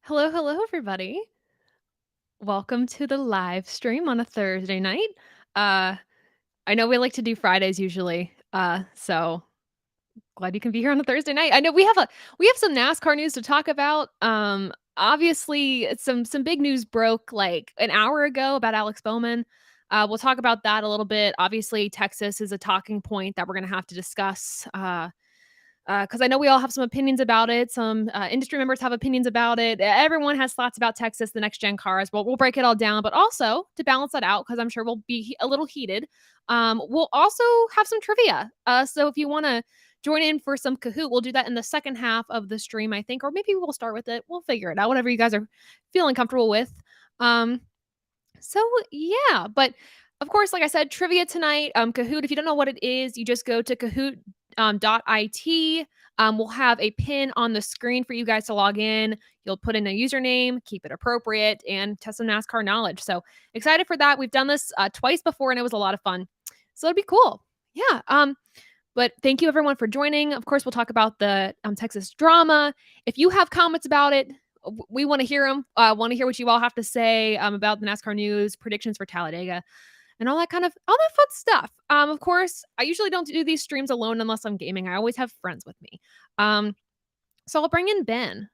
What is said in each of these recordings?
Hello, hello, everybody. Welcome to the live stream on a Thursday night. Uh, I know we like to do Fridays usually, so glad you can be here on a Thursday night. I know we have some NASCAR news to talk about. Obviously, some big news broke like an hour ago about Alex Bowman. We'll talk about that a little bit. Obviously, Texas is a talking point that we're going to have to discuss. Because I know we all have some opinions about it. Some industry members have opinions about it. Everyone has thoughts about Texas, the next gen cars. We'll break it all down, but also to balance that out, because I'm sure we'll be a little heated. We'll also have some trivia. So if you want to join in for some Kahoot, we'll do that in the second half of the stream, I think, or maybe we'll start with it. We'll figure it out, whatever you guys are feeling comfortable with. Um, so yeah, but of course, like I said, trivia tonight. Kahoot. If you don't know what it is, you just go to Kahoot .it. We'll have a pin on the screen for you guys to log in. You'll put in a username, keep it appropriate, and test some NASCAR knowledge. So excited for that. We've done this twice before, and it was a lot of fun. So it'd be cool. Yeah. But thank you everyone for joining. Of course, we'll talk about the Texas drama. If you have comments about it, we want to hear them. Want to hear what you all have to say about the NASCAR news, predictions for Talladega, and all that fun stuff. Of course, I usually don't do these streams alone unless I'm gaming. I always have friends with me. So I'll bring in Ben.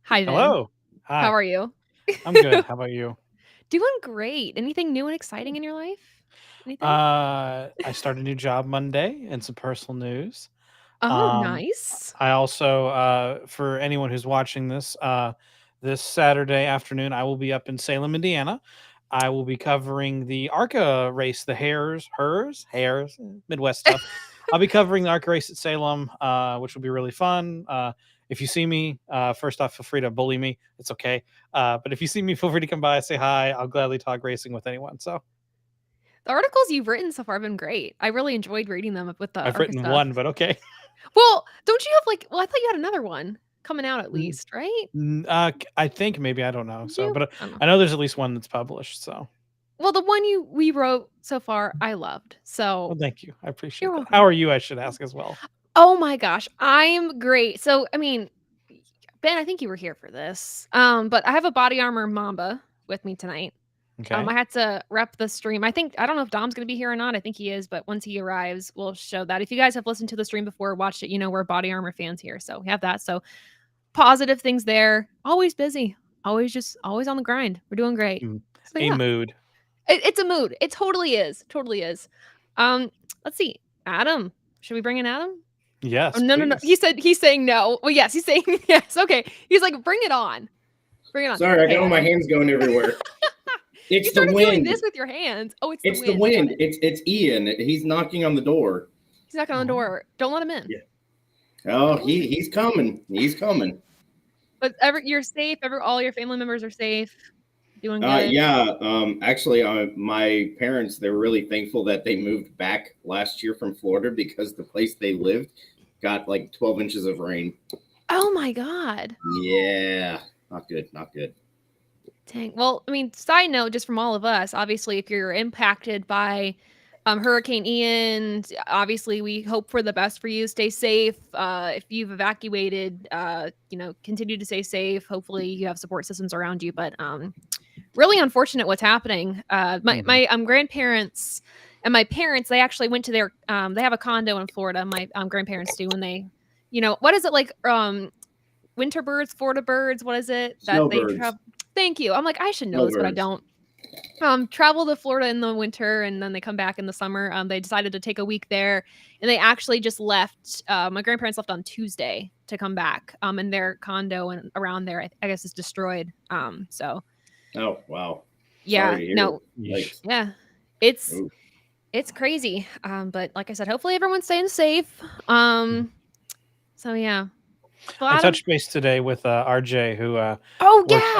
Hi, Ben. Hello. How Hi. are you? I'm good. How about you? Doing great. Anything new and exciting in your life? Anything? I start a new job Monday and some personal news. Oh, Um, nice. I also, for anyone who's watching this, this Saturday afternoon, I will be up in Salem, Indiana. I will be covering the ARCA race, the hares, Midwest stuff. I'll be covering the ARCA race at Salem, which will be really fun. If you see me, first off, feel free to bully me. It's okay. But if you see me, feel free to come by, say hi. I'll gladly talk racing with anyone. So The articles you've written so far have been great. I really enjoyed reading them with the I've ARCA written stuff. one, but okay. Well, don't you have I thought you had another one coming out at least, right? I think maybe, I don't know. Did So, you? but I don't know. I know there's at least one that's published. So, Well, the one we wrote so far, I loved. well, So thank you. I you're appreciate that. welcome. How are you? I should ask as well. Oh my gosh, I'm great. So, I mean, Ben, I think you were here for this. But I have a body armor Mamba with me tonight. I Okay. had to rep the stream. I don't know if Dom's gonna be here or not. I think he is, but once he arrives, we'll show that. If you guys have listened to the stream before, watched it, you know we're body armor fans here. So we have that. So positive things there. Always busy. Always on the grind. We're doing great. So A yeah. mood. It's a mood. It totally is. Totally is. Um, let's see. Adam. Should we bring in Adam? Oh Yes, no, no, no. please. He's saying no. Well, yes, he's saying yes. Okay. He's like, bring it on. Bring it on. Sorry, I Hey, got all my Adam. hands going everywhere. You It's the started doing wind. this with your hands. Oh, it's the It's the wind. I got wind. it. It's Ian. He's knocking on the door. He's knocking on the door. Don't let him in. Yeah. Oh, he's coming. He's coming. But you're safe. All your family members are safe. Doing good. Yeah. Actually, my parents, they're really thankful that they moved back last year from Florida because the place they lived got like 12 inches of rain. Oh my God. Yeah. Not good. Not good. Dang. Well, I mean, side note, just from all of us, obviously, if you're impacted by Hurricane Ian, obviously, we hope for the best for you. Stay safe. If you've evacuated, continue to stay safe. Hopefully, you have support systems around you. But really unfortunate what's happening. My grandparents and my parents, they actually went to their they have a condo in Florida. My grandparents do, and they, what is it like? Winter birds, Florida birds. What is it that they Snowbirds. travel? Thank you. I'm like, I should know this, but I don't. Travel to Florida in the winter and then they come back in the summer. They decided to take a week there and they actually just left. My grandparents left on Tuesday to come back. And their condo and around there, I guess, is destroyed. So. Oh, wow. Yeah. No. Like, yeah. It's crazy. But like I said, hopefully everyone's staying safe. So yeah. I touched base today with RJ, who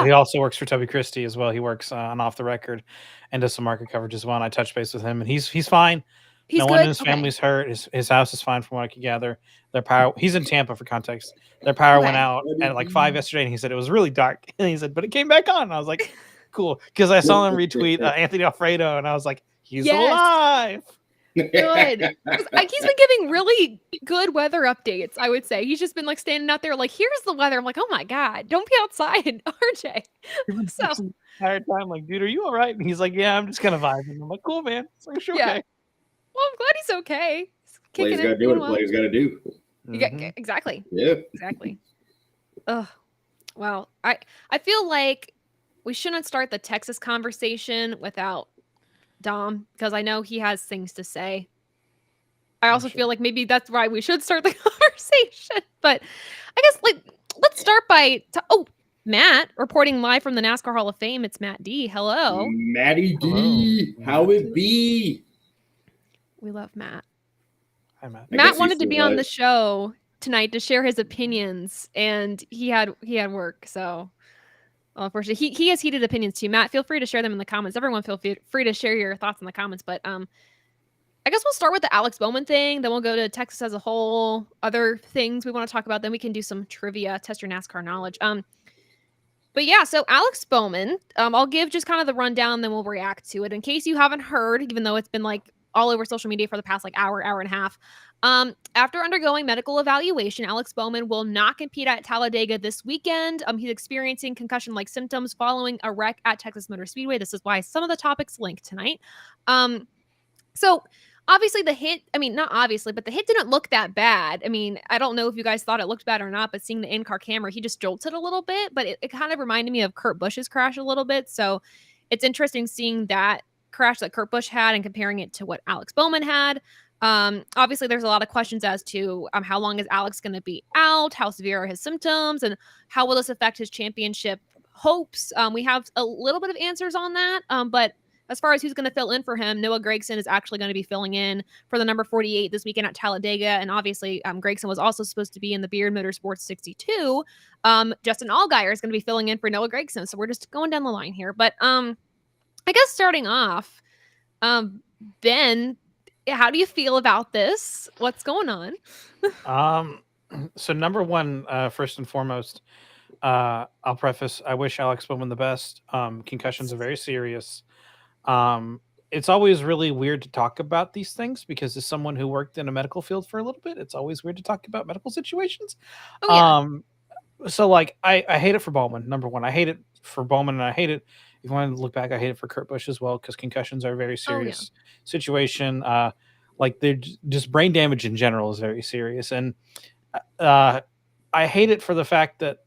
he also works for Toby Christie as well. He works on Off the Record and does some market coverage as well. And I touched base with him, and he's fine. He's no good? one in his Okay. family's hurt. His house is fine from what I could gather. Their power. He's in Tampa for context. Their power went out at like 5 yesterday, and he said it was really dark. And he said, but it came back on. And I was like, cool, because I saw him retweet Anthony Alfredo, and I was like, he's alive. Good. 'Cause, he's been giving really good weather updates, I would say. He's just been, like, standing out there like, "Here's the weather." I'm like, "Oh my god, don't be outside, RJ." You've been So, texting the entire time, like, "Dude, are you alright?" And he's like, "Yeah, I'm just kinda vibing." I'm like, "Cool, man. As long as you're yeah. okay." Well, I'm glad he's okay. He's kicking Players got to it, do what doing a well. player's got to do. Mhm. Exactly. Yeah. Exactly. Ugh. Well, I feel like we shouldn't start the Texas conversation without Dom, because I know he has things to say. I I'm also sure. feel like maybe that's why we should start the conversation. But I guess, like, let's start by Matt reporting live from the NASCAR Hall of Fame. It's Matt D. Hello. Matty Hello, D, how Matt. it be? We love Matt. Hi, Matt. I Matt guess he's wanted to still be on the show tonight to share his opinions, and he had work, so well, unfortunately, he has heated opinions too. Matt, feel free to share them in the comments. Everyone, feel free to share your thoughts in the comments. But I guess we'll start with the Alex Bowman thing. Then we'll go to Texas as a whole. Other things we want to talk about. Then we can do some trivia, test your NASCAR knowledge. But yeah, so Alex Bowman. I'll give just kind of the rundown, then we'll react to it in case you haven't heard, even though it's been like all over social media for the past like hour and a half. After undergoing medical evaluation, Alex Bowman will not compete at Talladega this weekend. He's experiencing concussion-like symptoms following a wreck at Texas Motor Speedway. This is why some of the topics link tonight. So obviously the hit, I mean, not obviously, but the hit didn't look that bad. I mean, I don't know if you guys thought it looked bad or not, but seeing the in-car camera, he just jolted a little bit, but it kind of reminded me of Kurt Busch's crash a little bit. So it's interesting seeing that crash that Kurt Busch had and comparing it to what Alex Bowman had. Obviously there's a lot of questions as to how long is Alex going to be out, how severe are his symptoms, and how will this affect his championship hopes. We have a little bit of answers on that, but as far as who's going to fill in for him, Noah Gragson is actually going to be filling in for the number 48 this weekend at Talladega. And obviously, Gragson was also supposed to be in the Beard Motorsports 62. Justin Allgaier is going to be filling in for Noah Gragson. So we're just going down the line here. But I guess starting off, Ben, how do you feel about this? What's going on? So number one, first and foremost, I'll preface, I wish Alex Bowman the best. Concussions are very serious. It's always really weird to talk about these things because as someone who worked in a medical field for a little bit, it's always weird to talk about medical situations. Oh, yeah. So like I hate it for Bowman. Number one, I hate it for Bowman, and I hate it. If you want to look back, I hate it for Kurt Busch as well because concussions are a very Oh, yeah. serious situation. Like they're just brain damage in general is very serious, and I hate it for the fact that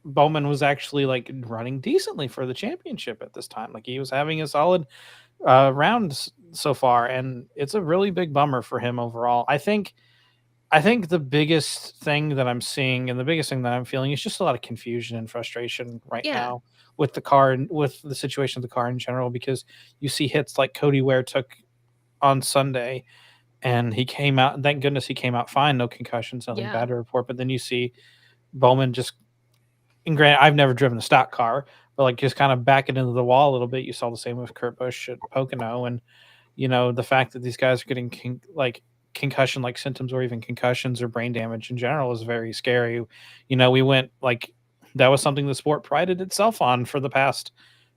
Bowman was actually like running decently for the championship at this time. Like he was having a solid round so far, and it's a really big bummer for him overall. I think the biggest thing that I'm seeing and the biggest thing that I'm feeling is just a lot of confusion and frustration right Yeah. now with the car and with the situation of the car in general because you see hits like Cody Ware took on Sunday and he came out, thank goodness he came out fine, no concussions, nothing Yeah. bad to report. But then you see Bowman just, and granted, I've never driven a stock car, but like just kind of backing into the wall a little bit. You saw the same with Kurt Busch at Pocono, and the fact that these guys are getting concussion like symptoms or even concussions or brain damage in general is very scary. We went like that was something the sport prided itself on for the past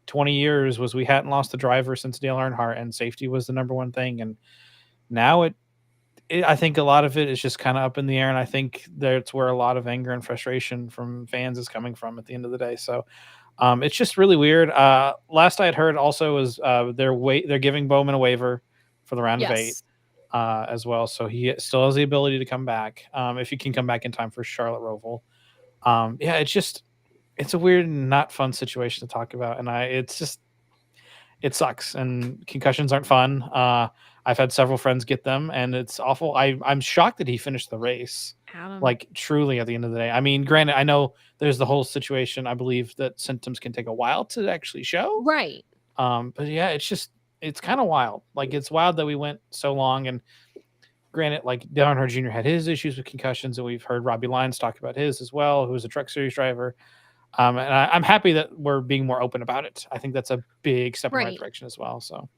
20 years was we hadn't lost a driver since Dale Earnhardt and safety was the number one thing. And now I think a lot of it is just kind of up in the air. And I think that's where a lot of anger and frustration from fans is coming from at the end of the day. So it's just really weird. Last I had heard also is they're giving Bowman a waiver for the round of 8 Yes. as well. So he still has the ability to come back if he can come back in time for Charlotte Roval. Yeah, it's a weird, not fun situation to talk about, and it sucks. And concussions aren't fun. I've had several friends get them, and it's awful. I'm shocked that he finished the race. Adam. Like truly, at the end of the day. I mean, granted, I know there's the whole situation. I believe that symptoms can take a while to actually show. Right. But yeah, it's kind of wild. Like it's wild that we went so long. And granted, like Dale Earnhardt Jr. had his issues with concussions, and we've heard Robbie Lyons talk about his as well, who was a Truck Series driver. And I'm happy that we're being more open about it. I think that's a big step in the right Right. direction as well. So.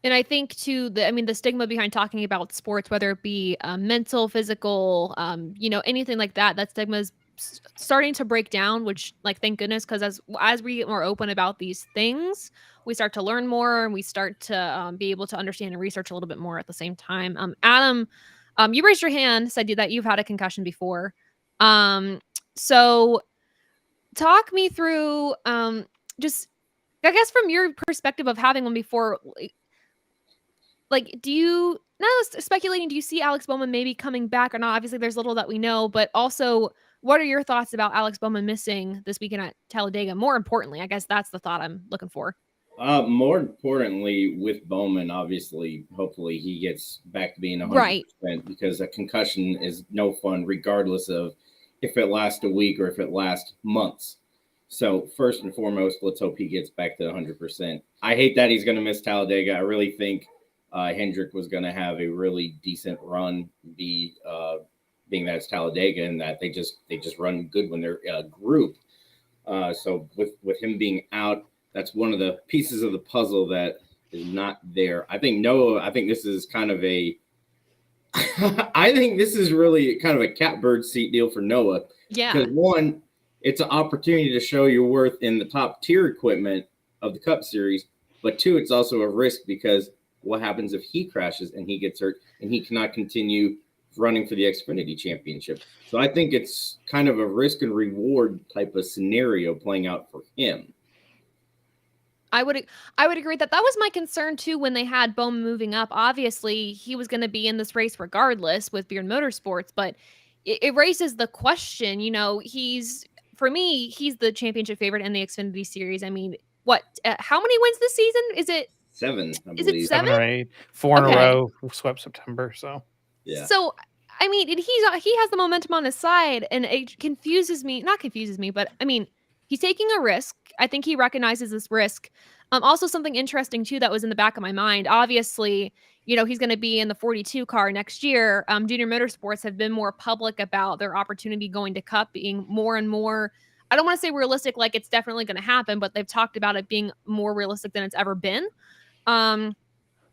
And I think too, the stigma behind talking about sports, whether it be mental, physical, anything like that, that stigma is starting to break down, which, like, thank goodness, because as we get more open about these things, we start to learn more, and we start to be able to understand and research a little bit more at the same time. Adam, you raised your hand, said that you've had a concussion before. So talk me through, just, I guess, from your perspective of having one before, like, do you, not speculating, do you see Alex Bowman maybe coming back or not? Obviously, there's little that we know, but also, what are your thoughts about Alex Bowman missing this weekend at Talladega? More importantly, I guess that's the thought I'm looking for. More importantly, with Bowman, obviously, hopefully he gets back to being 100%, Right. because a concussion is no fun, regardless of if it lasts a week or if it lasts months. So first and foremost, let's hope he gets back to 100%. I hate that he's going to miss Talladega. I really think Hendrick was going to have a really decent run, being that it's Talladega and that they just run good when they're a group. So with him being out, that's one of the pieces of the puzzle that is not there. I think this is kind of a I think this is really kind of a catbird seat deal for Noah. Yeah. Because one, it's an opportunity to show your worth in the top tier equipment of the Cup Series. But two, it's also a risk, because what happens if he crashes and he gets hurt and he cannot continue running for the Xfinity Championship? So I think it's kind of a risk and reward type of scenario playing out for him. I would agree that was my concern too when they had Bowman moving up. Obviously, he was going to be in this race regardless with Beard Motorsports, but it raises the question. For me, he's the championship favorite in the Xfinity Series. I mean, what? How many wins this season? Is it 7? I Is believe. it 7? 7 or 8, 4 in a Okay. row, swept September. So yeah. So I mean, and he has the momentum on his side, and it confuses me. Not confuses me, but I mean, he's taking a risk. I think he recognizes this risk. Also, something interesting too that was in the back of my mind. Obviously, he's going to be in the 42 car next year. Junior Motorsports have been more public about their opportunity going to Cup being more and more. I don't want to say realistic, like it's definitely going to happen, but they've talked about it being more realistic than it's ever been.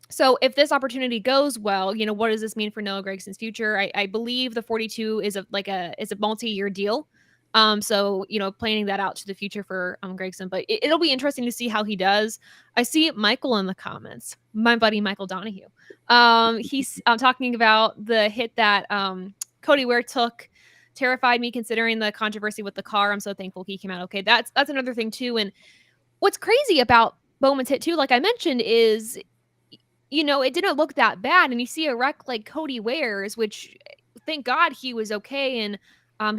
So if this opportunity goes well, what does this mean for Noah Gregson's future? I believe the 42 is a multi-year deal. So planning that out to the future for Gregson, but it'll be interesting to see how he does. I see Michael in the comments, my buddy Michael Donahue. He's talking about the hit that Cody Ware took. Terrified me considering the controversy with the car. I'm so thankful he came out okay. That's another thing too. And what's crazy about Bowman's hit too, like I mentioned, is it didn't look that bad. And you see a wreck like Cody Ware's, which thank God he was okay. And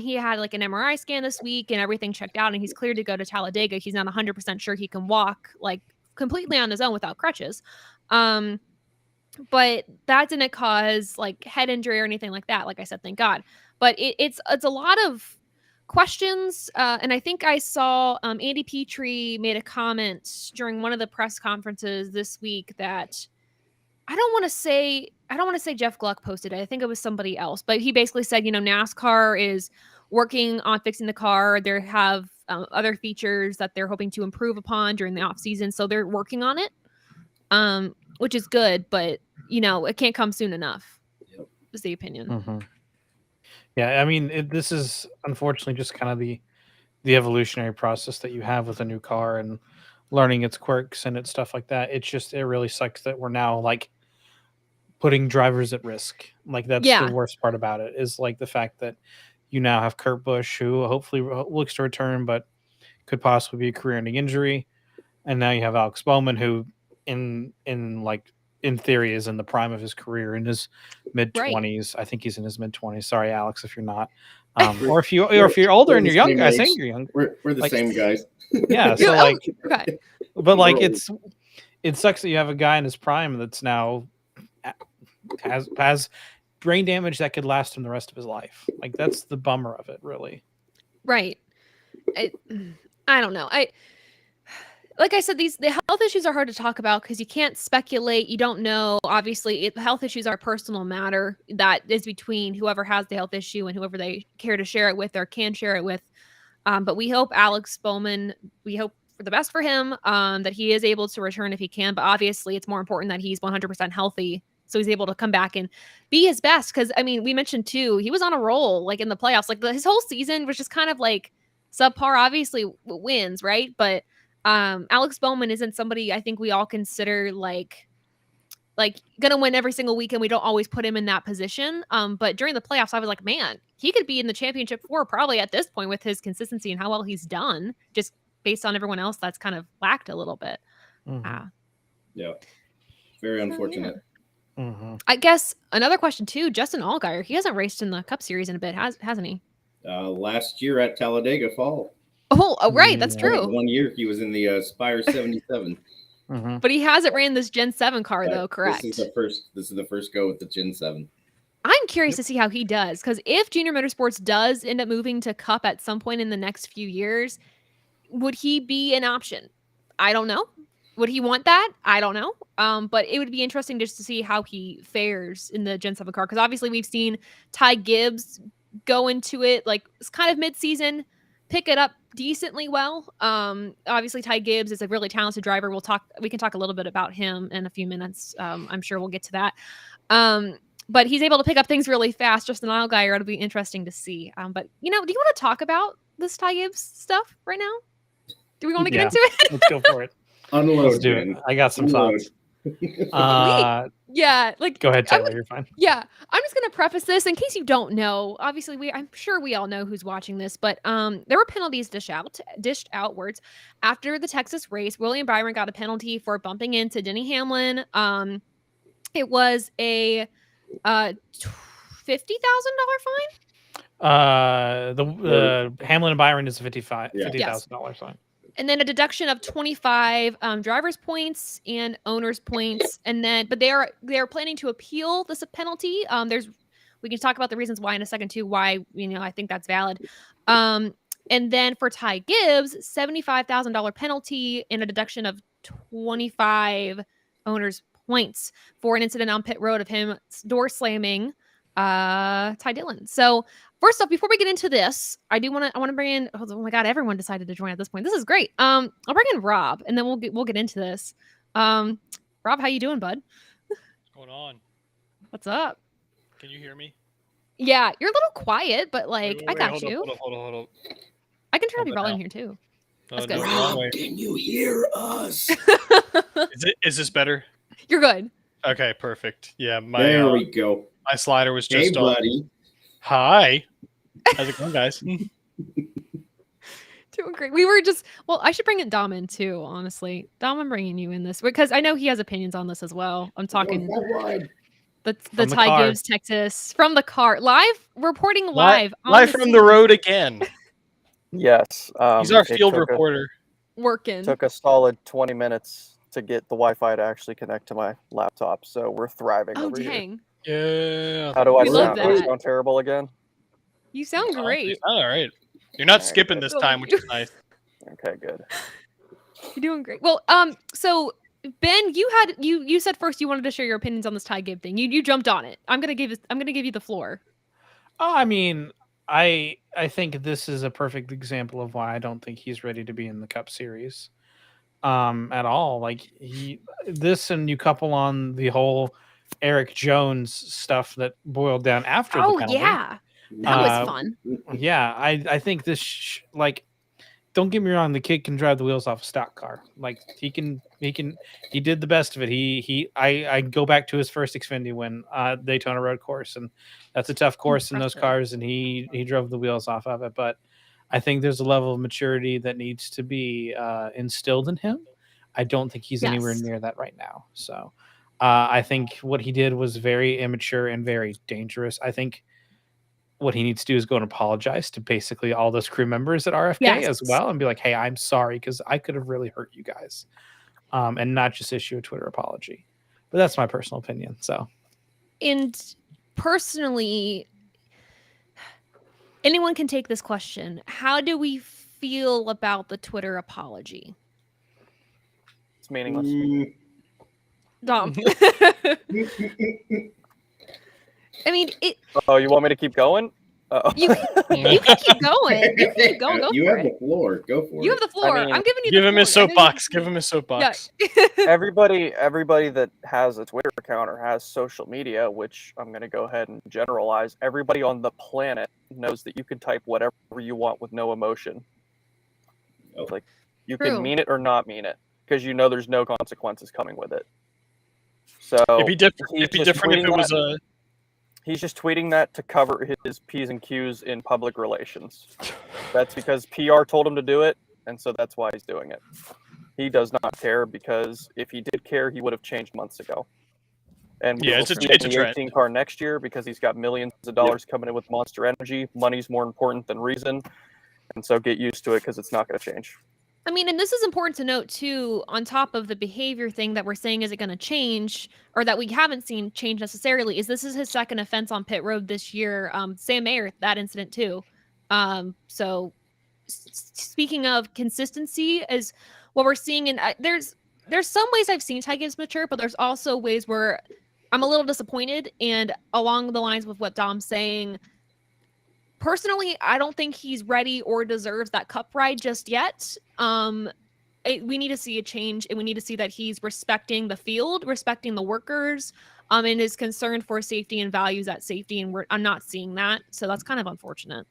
he had like an MRI scan this week and everything checked out and he's cleared to go to Talladega. He's not 100% sure he can walk like completely on his own without crutches. But that didn't cause like head injury or anything like that. Like I said, thank God. But it's a lot of questions. And I think I saw Andy Petrie made a comment during one of the press conferences this week that I don't want to say Jeff Gluck posted it. I think it was somebody else, but he basically said, NASCAR is working on fixing the car. They have other features that they're hoping to improve upon during the off season. So they're working on it, which is good, but it can't come soon enough. Yep. Is the opinion. Mm-hmm. Yeah. I mean, this is unfortunately just kind of the evolutionary process that you have with a new car and learning its quirks and its stuff like that. It really sucks that we're now like putting drivers at risk. Like that's Yeah. the worst part about it, is like the fact that you now have Kurt Busch, who hopefully looks to return, but could possibly be a career-ending injury. And now you have Alex Bowman, who in theory is in the prime of his career, in his mid-20s. Right. I think he's in his mid-20s. Sorry, Alex, if you're not. Or if you're older and you're young, I think you're young. We're the same guys. Yeah, so like, okay. But like it sucks that you have a guy in his prime that's now has brain damage that could last him the rest of his life. Like that's the bummer of it, really. Right. I don't know. Like I said, the health issues are hard to talk about because you can't speculate. You don't know. Obviously, health issues are a personal matter that is between whoever has the health issue and whoever they care to share it with or can share it with. But we hope Alex Bowman, we hope for the best for him, that he is able to return if he can. But obviously, it's more important that he's 100% healthy so he's able to come back and be his best. Because I mean, we mentioned too, he was on a roll like in the playoffs. Like his whole season was just kind of like subpar. Obviously wins, right? But Alex Bowman isn't somebody I think we all consider like gonna win every single week, and we don't always put him in that position. But during the playoffs, I was like, man, he could be in the championship four probably at this point with his consistency and how well he's done, just based on everyone else that's kind of lacked a little bit. Yeah, very unfortunate. I guess another question too, Justin Allgaier, he hasn't raced in the Cup Series in a bit, hasn't he? Last year at Talladega Fall. Oh, right, that's true. 1 year he was in the Spire 77. But he hasn't ran this Gen 7 car though, correct? This is the first go with the Gen 7. I'm curious to see how he does, because if Junior Motorsports does end up moving to Cup at some point in the next few years, would he be an option? I don't know. Would he want that? I don't know. But it would be interesting just to see how he fares in the Gen 7 car, because obviously we've seen Ty Gibbs go into it like it's kind of mid-season, pick it up decently well. Obviously Ty Gibbs is a really talented driver. We can talk a little bit about him in a few minutes. I'm sure we'll get to that. But he's able to pick up things really fast. Justin Allgaier, it'll be interesting to see. But do you want to talk about this Ty Gibbs stuff right now? Do we want to get into it? Let's go for it. Unload. Let's do it. I got some thoughts. Yeah, like go ahead, Taylor. You're fine. Yeah, I'm just gonna preface this in case you don't know. Obviously, I'm sure we all know who's watching this, but there were penalties dished outwards after the Texas race. William Byron got a penalty for bumping into Denny Hamlin. It was a $50,000 fine. The Hamlin and Byron is a $50,000 fine. And then a deduction of 25 driver's points and owner's points, but they are planning to appeal this penalty. We can talk about the reasons why in a second too. Why I think that's valid. And then for Ty Gibbs, $75,000 penalty and a deduction of 25 owner's points for an incident on pit road of him door slamming Ty Dillon. So first off, before we get into this, I want to bring in. Oh my God, everyone decided to join at this point. This is great. I'll bring in Rob, and then we'll get into this. Rob, how you doing, bud? What's going on? What's up? Can you hear me? Yeah, you're a little quiet, but like wait, I got hold you. Hold on. I can turn up your volume here too. That's good. Rob, can you hear us? Is this better? You're good. Okay, perfect. Yeah, there we go. My slider was just hey, buddy. Hi. How's it going, guys? Doing great. I should bring it Dom in too, honestly. Dom, I'm bringing you in this because I know he has opinions on this as well. I'm talking the Ty Gibbs, Texas, from the car. Reporting live from the road again. Yes. He's our field reporter. Working. Took a solid 20 minutes to get the Wi-Fi to actually connect to my laptop, so we're thriving over dang. here. Yeah. How do I We sound? love Do I that. sound terrible again? You sound great. All right. You're not skipping this time, which is nice. Okay, good. You're doing great. Well, so Ben, you said first you wanted to share your opinions on this Ty Gibbs thing. You jumped on it. I'm gonna give you the floor. I mean, I think this is a perfect example of why I don't think he's ready to be in the Cup Series. At all. Like this and you couple on the whole Eric Jones stuff that boiled down after the penalty. Yeah. That was fun. Yeah, I think this don't get me wrong, the kid can drive the wheels off a stock car. Like he did the best of it. I go back to his first Xfinity win, Daytona road course, and that's a tough course in those cars, and he drove the wheels off of it. But I think there's a level of maturity that needs to be instilled in him. I don't think he's anywhere near that right now. So I think what he did was very immature and very dangerous. I think what he needs to do is go and apologize to basically all those crew members at RFK as well and be like, hey, I'm sorry because I could have really hurt you guys, and not just issue a Twitter apology. But that's my personal opinion. So, and personally, anyone can take this question. How do we feel about the Twitter apology? It's meaningless. Dom. I mean, Oh, you want me to keep going? Uh-oh. You can keep going. You can keep going. Go You for have it. the floor. Go for You it. have the floor. mean, I'm giving you Give the him floor. his soapbox. Give him his soapbox. Yeah. everybody that has a Twitter account or has social media, which I'm going to go ahead and generalize, everybody on the planet knows that you can type whatever you want with no emotion. Oh. Like, you True. can mean it or not mean it, because you know there's no consequences coming with it. So It'd be different. he's It'd be just different if tweeting it was that- a. He's just tweeting that to cover his P's and Q's in public relations. That's because PR told him to do it, and so that's why he's doing it. He does not care, because if he did care, he would have changed months ago. And we Yeah, will it's a see him in the trend. 18 car next year, because he's got millions of dollars coming in with Monster Energy. Money's more important than reason, and so get used to it, because it's not going to change. I mean, and this is important to note too, on top of the behavior thing that we're saying isn't going to change, or that we haven't seen change necessarily, is this is his second offense on pit road this year. Sam Mayer, that incident too. So speaking of consistency, is what we're seeing, and there's some ways I've seen Ty Gibbs mature, but there's also ways where I'm a little disappointed, and along the lines with what Dom's saying. Personally, I don't think he's ready or deserves that cup ride just yet. We need to see a change, and we need to see that he's respecting the field, respecting the workers, and is concerned for safety and values that safety. And I'm not seeing that, so that's kind of unfortunate.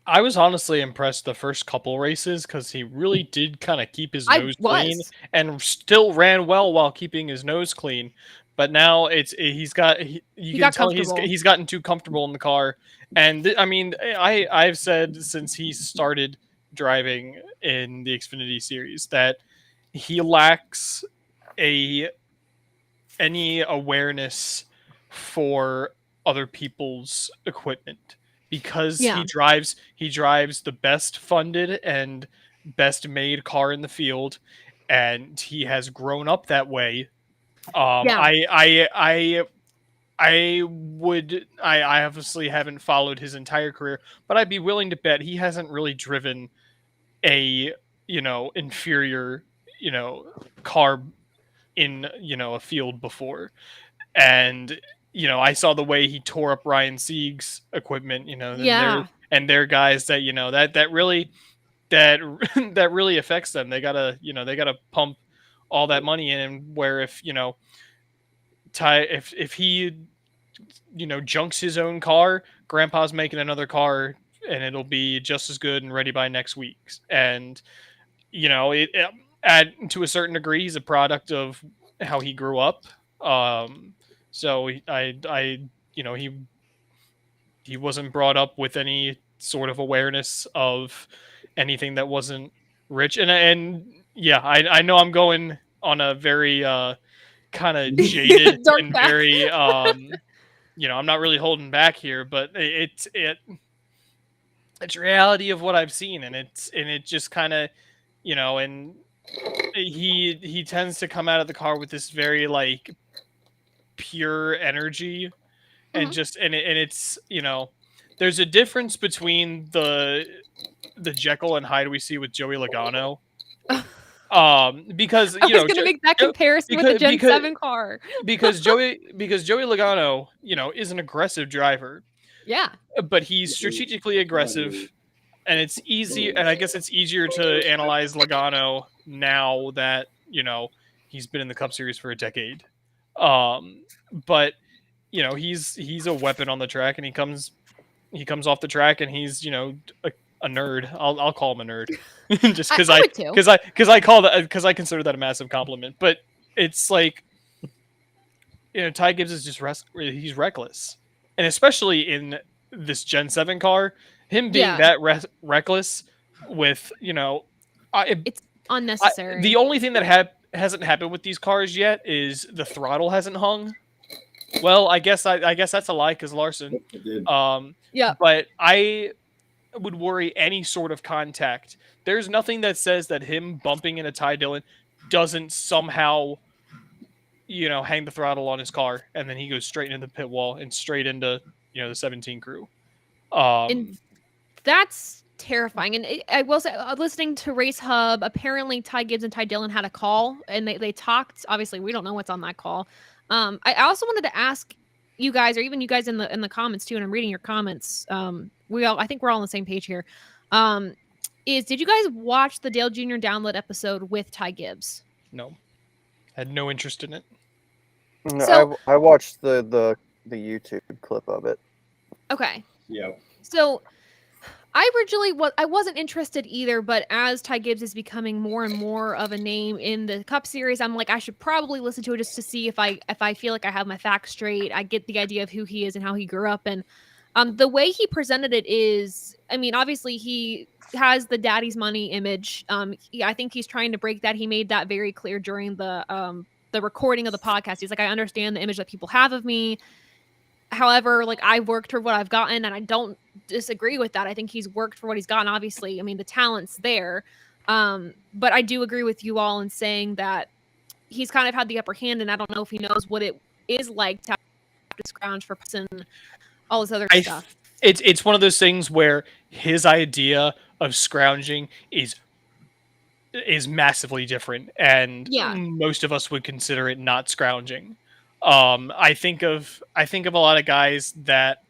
I was honestly impressed the first couple races because he really did kind of keep his nose clean and still ran well while keeping his nose clean. But now you can tell he's gotten too comfortable in the car. And I mean, I've said since he started driving in the Xfinity series that he lacks any awareness for other people's equipment. Because he drives the best funded and best made car in the field, and he has grown up that way. I obviously haven't followed his entire career, but I'd be willing to bet he hasn't really driven a inferior car in a field before. And I saw the way he tore up Ryan Sieg's equipment, and their guys that that really that really affects them. They gotta pump all that money in. Where if Ty, if he junks his own car, Grandpa's making another car, and it'll be just as good and ready by next week. And to a certain degree, he's a product of how he grew up. So he wasn't brought up with any sort of awareness of anything that wasn't rich. And yeah, I know I'm going on a very kind of jaded and very I'm not really holding back here, but it's reality of what I've seen, and it just kind of and he tends to come out of the car with this very like pure energy, and it's there's a difference between the Jekyll and Hyde we see with Joey Logano. Because I was going to make that comparison with the Gen 7 car. because Joey Logano, is an aggressive driver. Yeah. But he's strategically aggressive, and it's easy, and I guess it's easier to analyze Logano now that, he's been in the Cup Series for a decade. But he's a weapon on the track, and he comes off the track, and he's a nerd. I'll call him a nerd, just because I consider that a massive compliment. But it's like Ty Gibbs is just he's reckless, and especially in this Gen 7 car, him being that reckless with it's unnecessary. The only thing that hasn't happened with these cars yet is the throttle hasn't hung. Well, I guess that's a lie because Larson. But I would worry any sort of contact. There's nothing that says that him bumping into Ty Dillon doesn't somehow, hang the throttle on his car, and then he goes straight into the pit wall and straight into the 17 crew. And that's terrifying. And I will say, listening to Race Hub, apparently Ty Gibbs and Ty Dillon had a call, and they talked. Obviously, we don't know what's on that call. I also wanted to ask, you guys, or even you guys in the comments too, and I'm reading your comments. I think we're all on the same page here. Did you guys watch the Dale Jr. download episode with Ty Gibbs? No, had no interest in it. No, So- I watched the YouTube clip of it. Okay. Yeah. So I wasn't interested either, but as Ty Gibbs is becoming more and more of a name in the Cup Series, I'm like, I should probably listen to it just to see if I feel like I have my facts straight. I get the idea of who he is and how he grew up, and the way he presented it is, I mean, obviously he has the daddy's money image. I think he's trying to break that. He made that very clear during the recording of the podcast. He's like, I understand the image that people have of me. However, like, I've worked for what I've gotten, and I don't disagree with that. I think he's worked for what he's gotten. Obviously, I mean, the talent's there. But I do agree with you all in saying that he's kind of had the upper hand, and I don't know if he knows what it is like to have to scrounge for and all this other stuff. It's one of those things where his idea of scrounging is massively different, and Yeah. most of us would consider it not scrounging. I think of a lot of guys that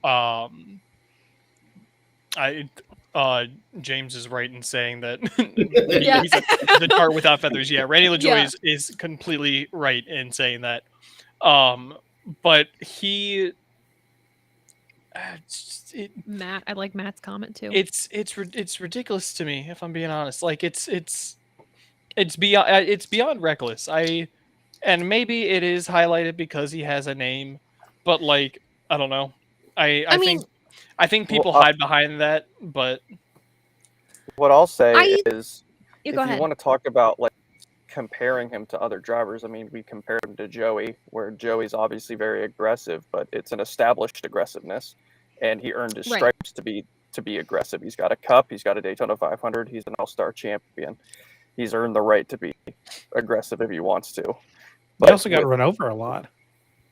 James is right in saying that Yeah. he's the dart without feathers. Yeah, Randy LaJoy Yeah. is completely right in saying that. But he, Matt, I like Matt's comment too. it's ridiculous to me, if I'm being honest. Like it's beyond reckless. And maybe it is highlighted because he has a name, but like, I don't know. I think people hide behind that, but What I'll say You is, go if ahead. you want to talk about like comparing him to other drivers, I mean, we compared him to Joey, where Joey's obviously very aggressive, but it's an established aggressiveness, and he earned his Right. stripes to be aggressive. He's got a Cup, he's got a Daytona 500, he's an All-Star champion. He's earned the right to be aggressive if he wants to. He also got run over a lot.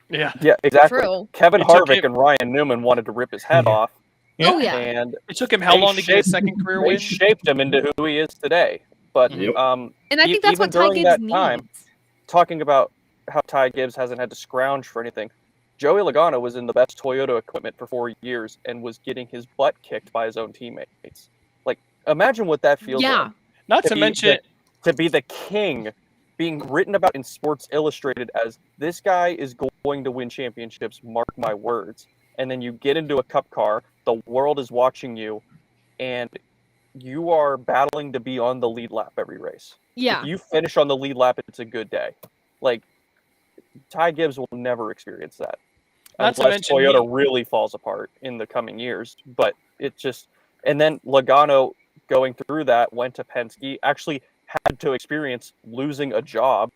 yeah, Yeah, exactly. True. Kevin It took Harvick him- and Ryan Newman wanted to rip his head Yeah. off, Oh yeah. and it took him how They long to get his shaped- second career they win? shaped him into who he is today. But Yep. And I think that's even what Ty during Gibbs that needs. time, talking about how Ty Gibbs hasn't had to scrounge for anything, Joey Logano was in the best Toyota equipment for 4 years and was getting his butt kicked by his own teammates. Like, imagine what that feels Yeah. like. Not to to be mention, To be the king, being written about in Sports Illustrated as this guy is going to win championships, mark my words. And then you get into a Cup car, the world is watching you, and you are battling to be on the lead lap every race. Yeah. If you finish on the lead lap, it's a good day. Like, Ty Gibbs will never experience that. Not to Unless mention Toyota really falls apart in the coming years. But it just, and then Logano going through that, went to Penske, actually had to experience losing a job.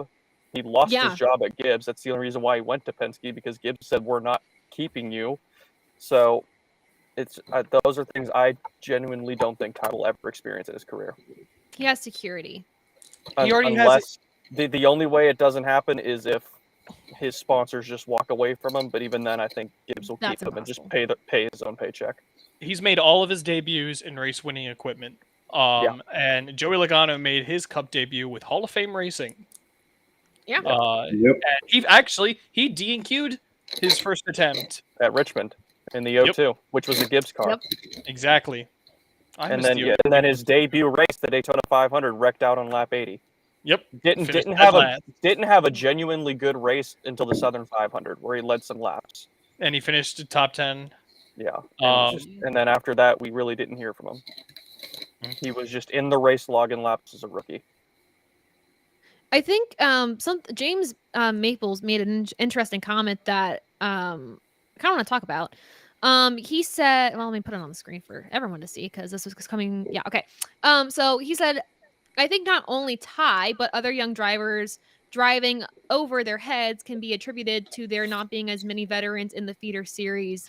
He lost Yeah. his job at Gibbs. That's the only reason why he went to Penske, because Gibbs said, we're not keeping you. So it's those are things I genuinely don't think Ty will ever experience in his career. He has security. He already has Unless the only way it doesn't happen is if his sponsors just walk away from him. But even then, I think Gibbs will That's keep him and just impossible. pay his own paycheck. he's made all of his debuts in race winning equipment. And Joey Logano made his Cup debut with Hall of Fame Racing. Yeah. Yep. And he DNQ'd his first attempt. At Richmond in the O2, which was a Gibbs car. Yep. Exactly. And then his debut race, the Daytona 500, wrecked out on lap 80. Yep. Didn't Finished have a genuinely good race until the Southern 500, where he led some laps. And he finished top 10. Yeah. Um, And then after that, we really didn't hear from him. He was just in the race logging laps as a rookie. I think James Maples made an interesting comment that I kind of want to talk about. He said, well, let me put it on the screen for everyone to see because this was coming. Yeah, okay. So he said, I think not only Ty, but other young drivers driving over their heads can be attributed to there not being as many veterans in the feeder series.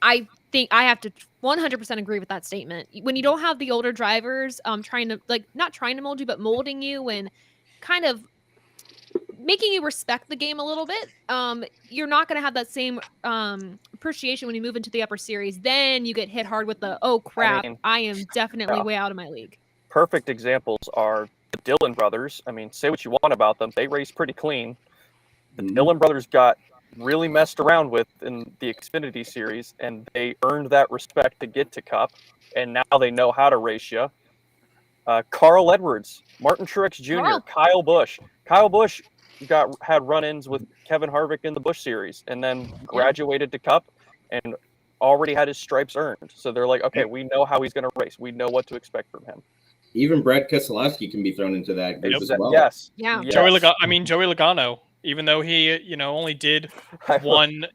I think I have to 100% agree with that statement. When you don't have the older drivers trying to, like, not trying to mold you, but molding you and kind of making you respect the game a little bit, you're not going to have that same appreciation when you move into the upper series. Then you get hit hard with the, oh crap, I am definitely way out of my league. Perfect examples are the Dillon brothers. I mean, say what you want about them, they race pretty clean. The Dillon brothers got really messed around with in the Xfinity series, and they earned that respect to get to Cup, and now they know how to race you. Carl Edwards, Martin Truex Jr., Carl. Kyle Busch. Kyle Busch had run-ins with Kevin Harvick in the Busch series, and then graduated to Cup, and already had his stripes earned. So they're like, okay, we know how he's going to race. We know what to expect from him. Even Brad Keselowski can be thrown into that group as well. Yes. Yeah. Yes. Joey Logano, even though he, only did one.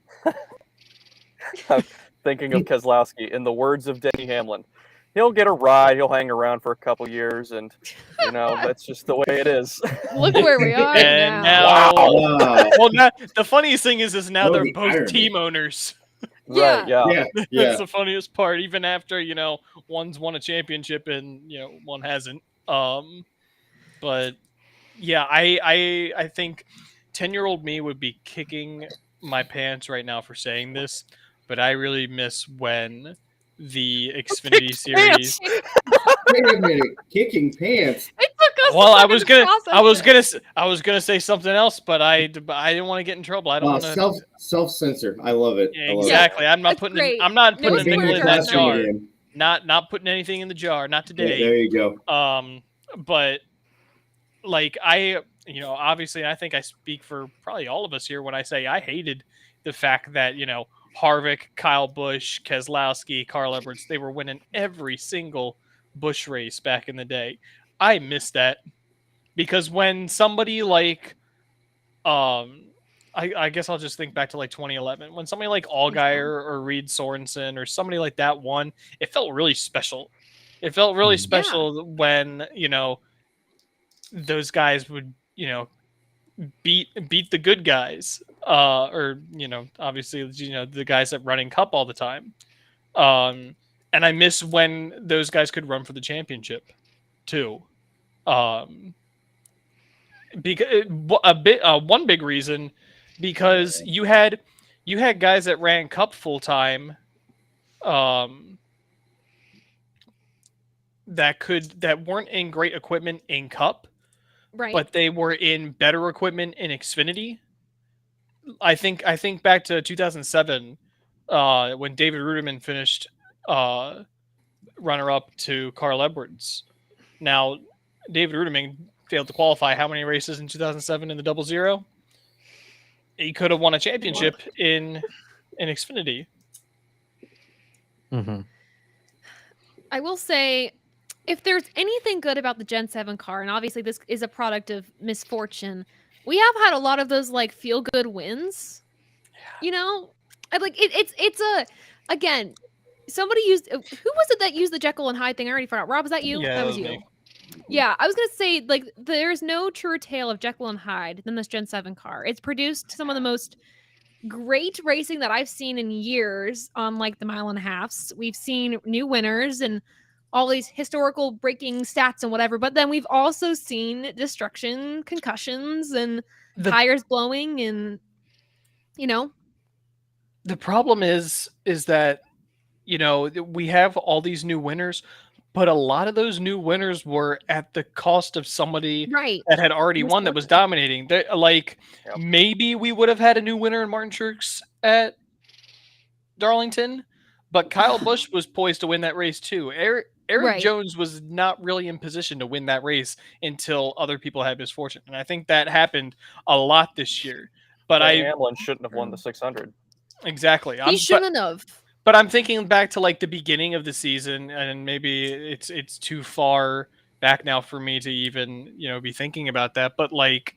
I'm thinking of Keselowski. In the words of Denny Hamlin, he'll get a ride. He'll hang around for a couple years, and that's just the way it is. Look where we are And now. Wow. Well, the funniest thing is now Oh, they're the both irony. team owners. Right? Yeah. Yeah. That's the funniest part. Even after one's won a championship and one hasn't. But yeah, I think 10-year-old me would be kicking my pants right now for saying this, but I really miss when the Xfinity series. Wait a minute. Kicking pants. It took us Well, a I second was to gonna, process I was gonna say something else, but I didn't want to get in trouble. I don't want to. Self censor. I love it. I love it. Exactly. I'm not That's putting. great. I'm not No putting Being swear in anything the in that jar, classroom jar. again. Not putting anything in the jar. Not Yeah, today. there you go. But like obviously, I think I speak for probably all of us here when I say I hated the fact that Harvick, Kyle Busch, Keselowski, Carl Edwards, they were winning every single Busch race back in the day. I miss that because when somebody like I guess I'll just think back to like 2011 when somebody like Allgaier or Reed Sorensen or somebody like that won. It felt really special. It felt really special when those guys would beat the good guys, or obviously the guys that run in Cup all the time. And I miss when those guys could run for the championship too. Because one big reason, because you had guys that ran Cup full time, that weren't in great equipment in Cup, right? but they were in better equipment in Xfinity. I think back to 2007, when David Ruderman finished runner up to Carl Edwards. Now, David Ruderman failed to qualify how many races in 2007 in the 00? He could have won a championship in Xfinity. Mm-hmm. I will say, if there's anything good about the Gen 7 car, and obviously this is a product of misfortune, we have had a lot of those like feel good wins. And like it's again, somebody used, who was it that used the Jekyll and Hyde thing? I already forgot. Rob, was that you? Yeah, that that was was you. me. Yeah, I was gonna say, like, there's no truer tale of Jekyll and Hyde than this Gen 7 car. It's produced some of the most great racing that I've seen in years on like the mile and a halves. We've seen new winners and all these historical breaking stats and whatever, but then we've also seen destruction, concussions, and tires blowing, and the problem is that we have all these new winners, but a lot of those new winners were at the cost of somebody right that had already won, that was dominating. Maybe we would have had a new winner in Martin Truex at Darlington, but Kyle Busch was poised to win that race too. Eric Right. Jones was not really in position to win that race until other people had misfortune, and I think that happened a lot this year. But Hamlin shouldn't have won the 600. Exactly. He shouldn't have. But I'm thinking back to like the beginning of the season, and maybe it's too far back now for me to even be thinking about that. But like,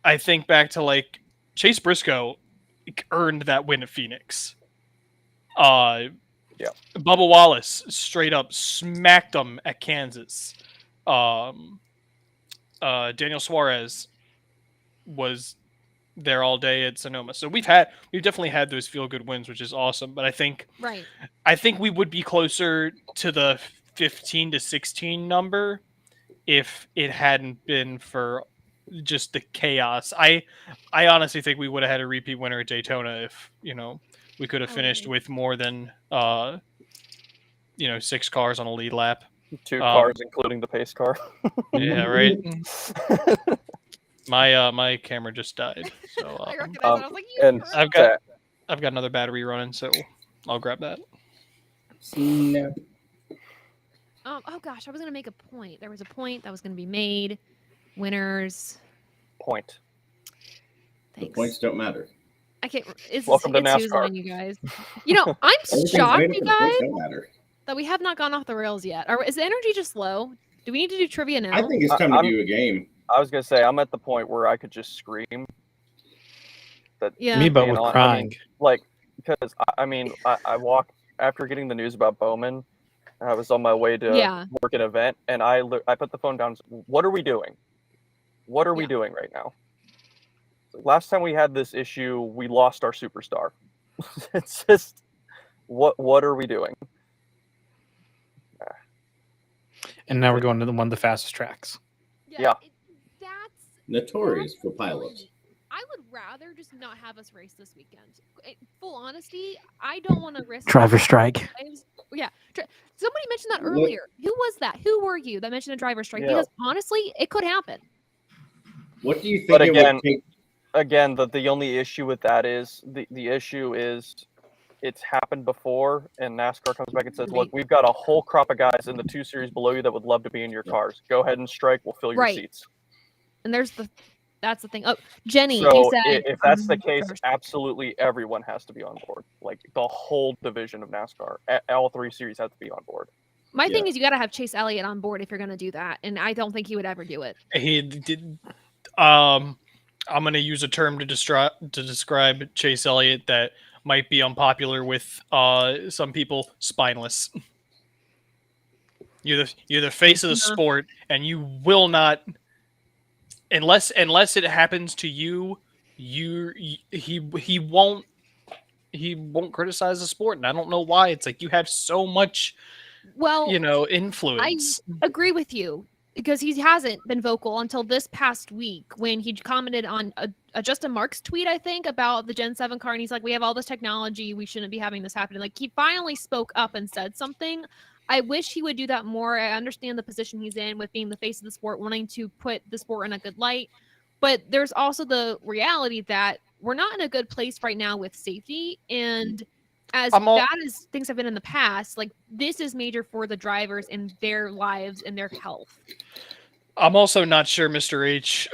I think back to like Chase Briscoe earned that win at Phoenix. Bubba Wallace straight up smacked him at Kansas. Daniel Suarez was there all day at Sonoma. So we've definitely had those feel good wins, which is awesome. But I think we would be closer to the 15 to 16 number if it hadn't been for just the chaos. I honestly think we would have had a repeat winner at Daytona if we could have finished with more than 6 cars on a lead lap. 2 cars, including the pace car. Yeah, right. My camera just died, so I recognize it. I was like, you and crook. I've got another battery running, so I'll grab that. No. Oh gosh, I was gonna make a point. There was a point that was gonna be made. Winners. point. The Thanks. points don't matter. I can't. It's Welcome to Tuesday, NASCAR. you guys. You know, I'm Everything's shocked, made up you and the points guys, don't matter. that we have not gone off the rails yet. Or is the energy just low? Do we need to do trivia now? I think it's time to do a game. I was gonna say I'm at the point where I could just scream. That Yeah. Me, but being with on- crying. Because I walked after getting the news about Bowman. I was on my way to Yeah. work an event, and I put the phone down. And said, what are we doing? What are we Yeah. doing right now? Last time we had this issue, we lost our superstar. It's just what are we doing? And now we're going to one of the fastest tracks. Yeah. That's Notorious for crazy. pileups. I would rather just not have us race this weekend. Full honesty, I don't want to risk Driver strike. Yeah. Somebody mentioned that What- earlier. Who was that? Who were you that mentioned a driver strike? Yeah. Because honestly, it could happen. What do you think But it again- would take? Again, the only issue with that is the issue is it's happened before, and NASCAR comes back and says, "Look, we've got a whole crop of guys in the 2 series below you that would love to be in your cars. Go ahead and strike. We'll fill your Right. seats." And that's the thing. Oh, Jenny, So you said if that's the case, driver strike. absolutely everyone has to be on board. Like the whole division of NASCAR, all 3 series have to be on board. My thing Yeah. is you got to have Chase Elliott on board if you're going to do that, and I don't think he would ever do it. He did. I'm going to use a term to describe Chase Elliott that might be unpopular with some people. Spineless. You're the face of the Yeah. sport, and you will not, unless it happens to you. He won't criticize the sport, and I don't know why. It's like you have so much, Well, influence. agree with you because he hasn't been vocal until this past week when he commented on a Justin Marks tweet, I think, about the Gen 7 car. And he's like, we have all this technology. We shouldn't be having this happen. Like, he finally spoke up and said something. I wish he would do that more. I understand the position he's in with being the face of the sport, wanting to put the sport in a good light. But there's also the reality that we're not in a good place right now with safety. And as bad as things have been in the past, like this is major for the drivers and their lives and their health. I'm also not sure Mr. H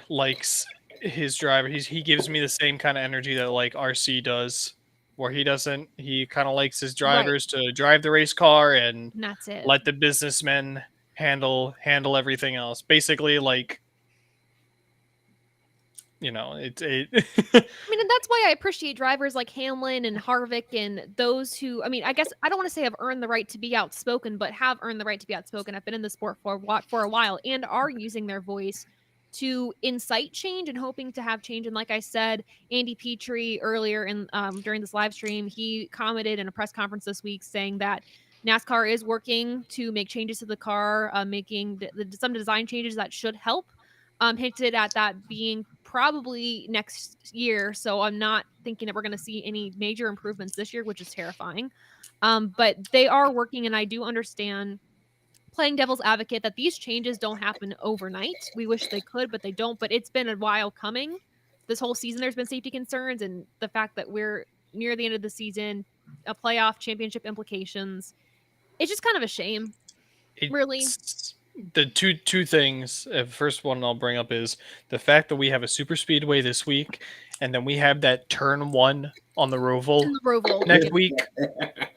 likes his driver. He gives me the same kind of energy that like RC does, where he kind of likes his drivers to drive the race car and that's it. let the businessmen handle everything else. Basically, like, it. I mean, and that's why I appreciate drivers like Hamlin and Harvick and those who, I mean, I guess I don't want to say have earned the right to be outspoken, but have earned the right to be outspoken. Have been in the sport for a while and are using their voice to incite change and hoping to have change. And like I said, Andy Petrie earlier in during this live stream, he commented in a press conference this week saying that NASCAR is working to make changes to the car, making some design changes that should help. Hinted at that being probably next year. So I'm not thinking that we're going to see any major improvements this year, which is terrifying. But they are working, and I do understand, playing devil's advocate, that these changes don't happen overnight. We wish they could, but they don't. But it's been a while coming. This whole season, there's been safety concerns, and the fact that we're near the end of the season, a playoff championship implications. It's just kind of a shame, really. The two things. First one I'll bring up is the fact that we have a super speedway this week, and then we have that turn 1 on the Roval In the Roval. next week.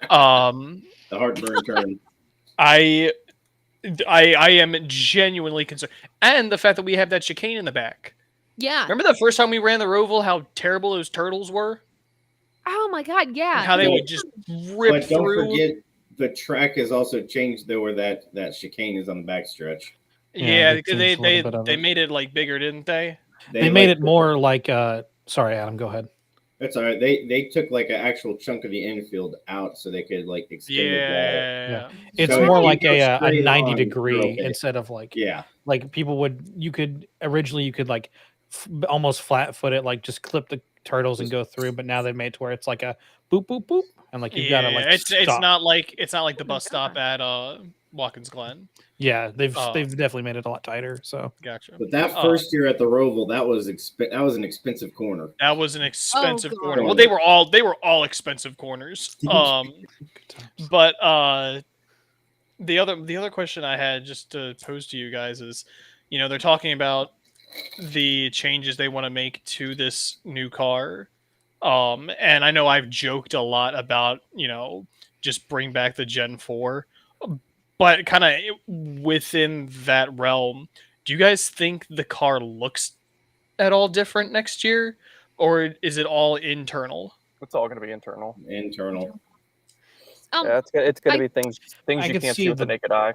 The heartburn turn. I am genuinely concerned, and the fact that we have that chicane in the back. Yeah. Remember the first time we ran the Roval, how terrible those turtles were? Oh my God, yeah. And how they would just rip But don't through. forget, the track has also changed though, where that chicane is on the backstretch. Yeah, they because changed a little bit of they it. made it like bigger, didn't they? They made it more like sorry, Adam, go ahead. That's all right. They took like an actual chunk of the infield out so they could like extend the Yeah. It's So more if you like go a straight 90 on, degree you're okay. instead of like Yeah. like people you could like almost flat foot it, like just clip the turtles and go through, but now they made it to where it's like a boop boop boop, and like you've got to like it's stop. not like the Oh my bus stop God. at Watkins Glen. Yeah, they've definitely made it a lot tighter. So Gotcha. But that first year at the Roval, that was an expensive corner. That was an expensive God. corner. Well, they were all expensive corners. But the other question I had just to pose to you guys is, they're talking about the changes they want to make to this new car. And I know I've joked a lot about, just bring back the Gen 4. But kind of within that realm, do you guys think the car looks at all different next year? Or is it all internal? It's all going to be internal. Internal. Yeah, it's going to be things you can't see with the naked eye.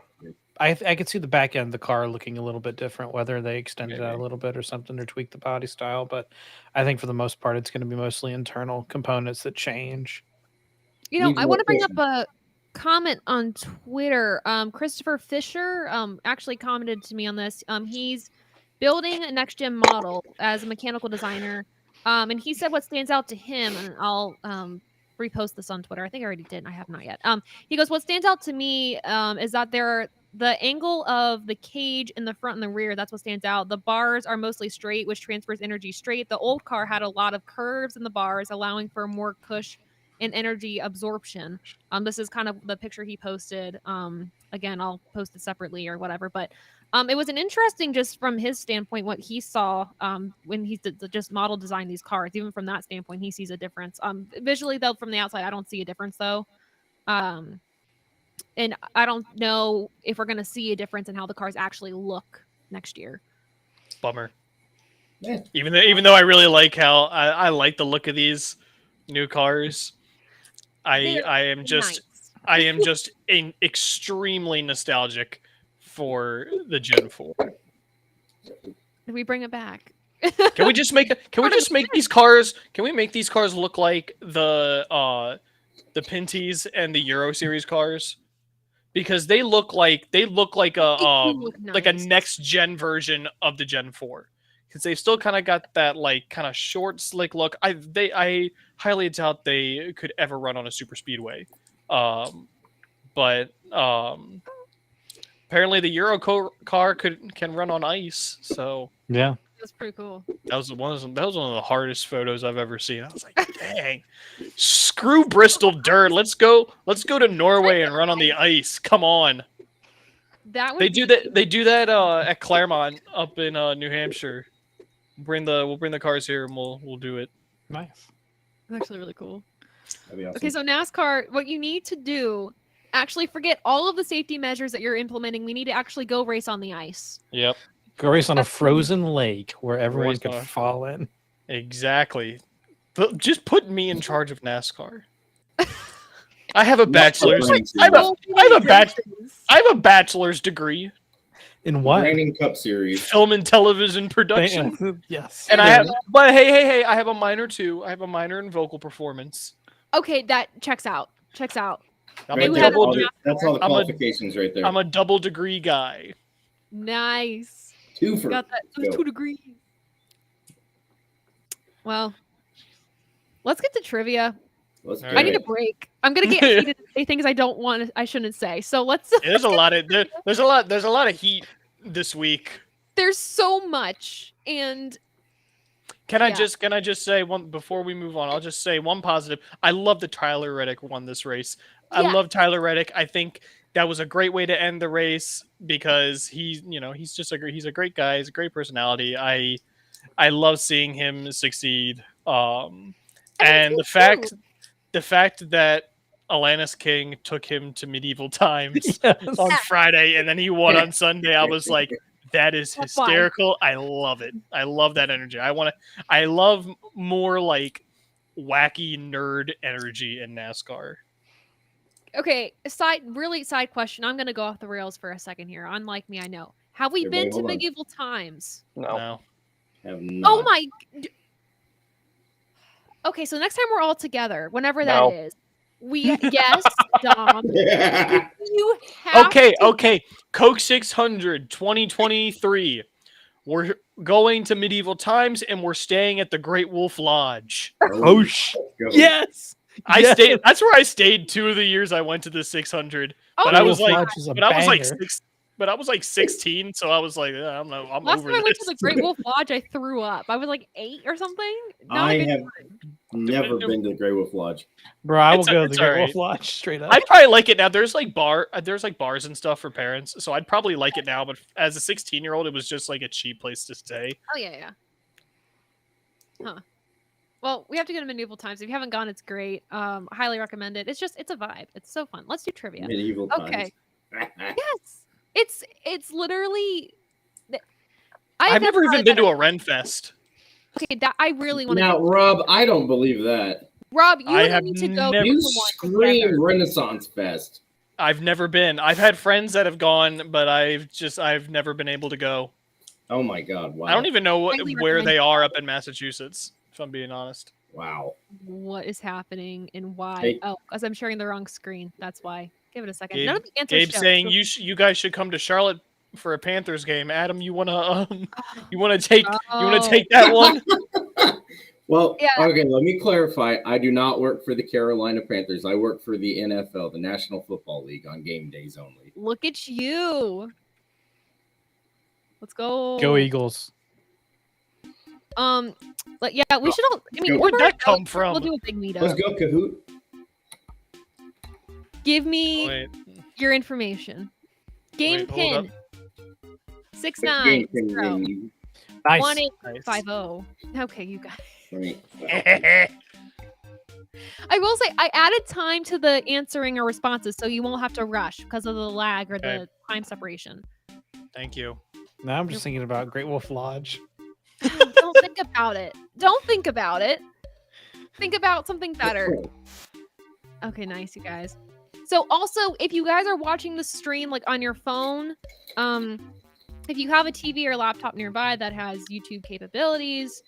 I could see the back end of the car looking a little bit different, whether they extend it out a little bit or something or tweak the body style. But I think for the most part, it's going to be mostly internal components that change. I want to bring up a comment on Twitter. Christopher Fisher actually commented to me on this. He's building a next gen model as a mechanical designer. And he said what stands out to him, and I'll repost this on Twitter. I think I already did. I have not yet. He goes, what stands out to me is that the angle of the cage in the front and the rear, that's what stands out. The bars are mostly straight, which transfers energy straight. The old car had a lot of curves in the bars, allowing for more push and energy absorption. This is kind of the picture he posted. Again, I'll post it separately or whatever, but it was an interesting, just from his standpoint, what he saw when he just model designed these cars. Even from that standpoint, he sees a difference. Visually, though, from the outside, I don't see a difference, though. And I don't know if we're going to see a difference in how the cars actually look next year. Bummer. Yeah. Even though I really like how I like the look of these new cars, I am just extremely nostalgic for the Gen 4. Did we bring it back? Can we just make these cars? Can we make these cars look like the Pinties and the Euro Series cars? Because they look like a next gen version of the Gen 4. Because they've still kind of got that kind of short, slick look. I highly doubt they could ever run on a super speedway. But apparently the Euro car can run on ice. So yeah, that's pretty cool. That was one of the hardest photos I've ever seen. I was like, dang, screw Bristol dirt. Let's go to Norway and run on the ice. Come on. They do that at Claremont up in New Hampshire. We'll bring the cars here and we'll do it. Nice. That's actually really cool. That'd be awesome. Okay, so NASCAR, what you need to do, actually forget all of the safety measures that you're implementing. We need to actually go race on the ice. Yep. Go race on a frozen lake where everyone could fall in. Exactly. Just put me in charge of NASCAR. I have a bachelor's. I have a bachelor's degree. In what? Reigning Cup Series. Film and television production. Yes. And but hey, I have a minor too. I have a minor in vocal performance. Okay, that checks out. That's all the qualifications right there. I'm a double degree guy. Nice. Got that. It was 2 degrees. Well, let's get to trivia. I need a break. I'm gonna get heated and say things I shouldn't say. So let's. There's a lot of heat this week. There's so much, and can I just say one before we move on? I'll just say one positive. I love that Tyler Reddick won this race. I love Tyler Reddick. I think that was a great way to end the race because he's a great guy. He's a great personality. I love seeing him succeed. And the fact that Alanis King took him to medieval times on Friday and then he won on Sunday, I was like, that is hysterical. I love it. I love that energy. I love more like wacky nerd energy in NASCAR. Okay, side question. I'm gonna go off the rails for a second here. Unlike me, I know. Have we been to medieval times? No. Have not. Oh my. Okay, so next time we're all together, whenever that is, yes, Dom. You have Okay. Coke 600 2023. We're going to medieval times and we're staying at the Great Wolf Lodge. Yes. I stayed. That's where I stayed 2 of the years I went to the 600. Oh, But my I was God. like, Lodge is a but I was like banger. 16, so I was like, I don't know, I'm Last over time I went to this. the Great Wolf Lodge, I threw up. I was like 8 or something. Not I a good have time. never been to the Grey Wolf Lodge. Bro, I will It's go to it's the Great Wolf alright. Lodge straight up. I'd probably like it now. There's like bars and stuff for parents, so I'd probably like it now. But as a 16-year-old, it was just like a cheap place to stay. Oh yeah. Huh. Well, we have to go to medieval times. If you haven't gone, it's great. Highly recommend it. It's a vibe. It's so fun. Let's do trivia. Medieval Okay. times. Yes. It's literally. I've never gone even been to a Ren Fest. Okay, that I really want to. Now, Rob, I don't believe that. Rob, you I and I have need to go. never- You to one scream together. Renaissance Fest. I've never been. I've had friends that have gone, but I've never been able to go. Oh my God! Wow. I don't even know Highly where recommend they it. are up in Massachusetts, if I'm being honest. Wow. What is happening and why? Hey. Oh, because I'm sharing the wrong screen. That's why. Give it a second. Gabe- None of the answers Gabe show, saying so- you guys should come to Charlotte for a Panthers game. Adam, you wanna take that one? Well, Yeah. okay, let me clarify. I do not work for the Carolina Panthers. I work for the NFL, the National Football League, on game days only. Look at you. Let's go. Go Eagles. But yeah, we should all. I mean, Where'd we're that gonna come go- from? We'll do a big Let's meetup. go, Kahoot. Give me Wait, your information. Game Wait, hold pin. Which game can 690 you- Nice. 1850. Okay, you guys. Right. I will say I added time to the answering or responses, so you won't have to rush because of the lag or Okay. the time separation. Thank you. Now I'm just thinking about Great Wolf Lodge. Don't think about it. Don't think about it. Think about something better. Okay, nice, you guys. So also, if you guys are watching the stream like on your phone, if you have a TV or laptop nearby that has YouTube capabilities,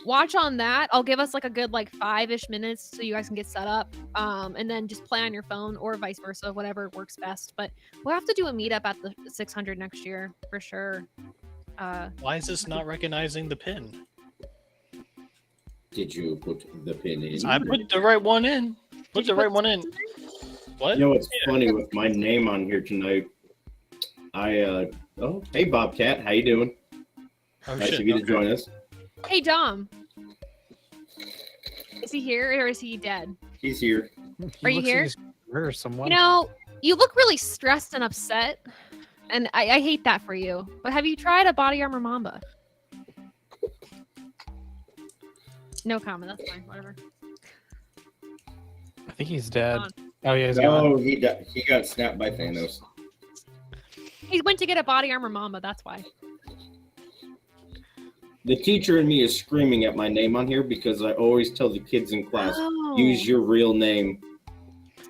watch on that. I'll give us like a good like 5-ish minutes so you guys can get set up, and then just play on your phone or vice versa, whatever works best. But we'll have to do a meetup at the 600 next year for sure. Why is this not recognizing the pin? Did you put the pin in? I put the right one in. Put the right one in. What? You know what's funny with my name on here tonight? Oh, hey Bobcat, how you doing? Oh, Nice shit, of you to okay. join us. Hey Dom, is he here or is he dead? He's here. Are you here? Or someone. You know, you look really stressed and upset, and I hate that for you. But have you tried a body armor Mamba? No comment. That's fine. Whatever. I think he's dead. Gone. Oh yeah, he's gone. No, he got snapped by Thanos. He went to get a body armor Mamba. That's why. The teacher in me is screaming at my name on here because I always tell the kids in class, Oh. use your real name.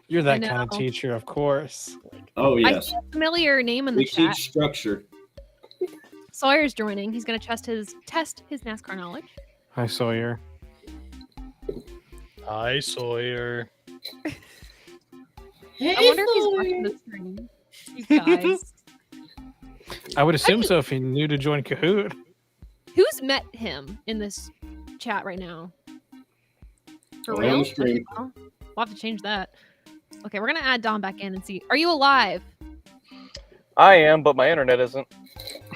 You're that I kind of know. teacher, of course. Oh, I yes. see a familiar name in the We chat. teach structure. Sawyer's joining. He's gonna test his NASCAR knowledge. Hi, Sawyer. Hi, Sawyer. I wonder if he's watching the stream. You guys. I would assume so if he knew to join Kahoot. Who's met him in this chat right now? For Only on real? the stream. We'll have to change that. Okay, we're gonna add Dom back in and see. Are you alive? I am, but my internet isn't.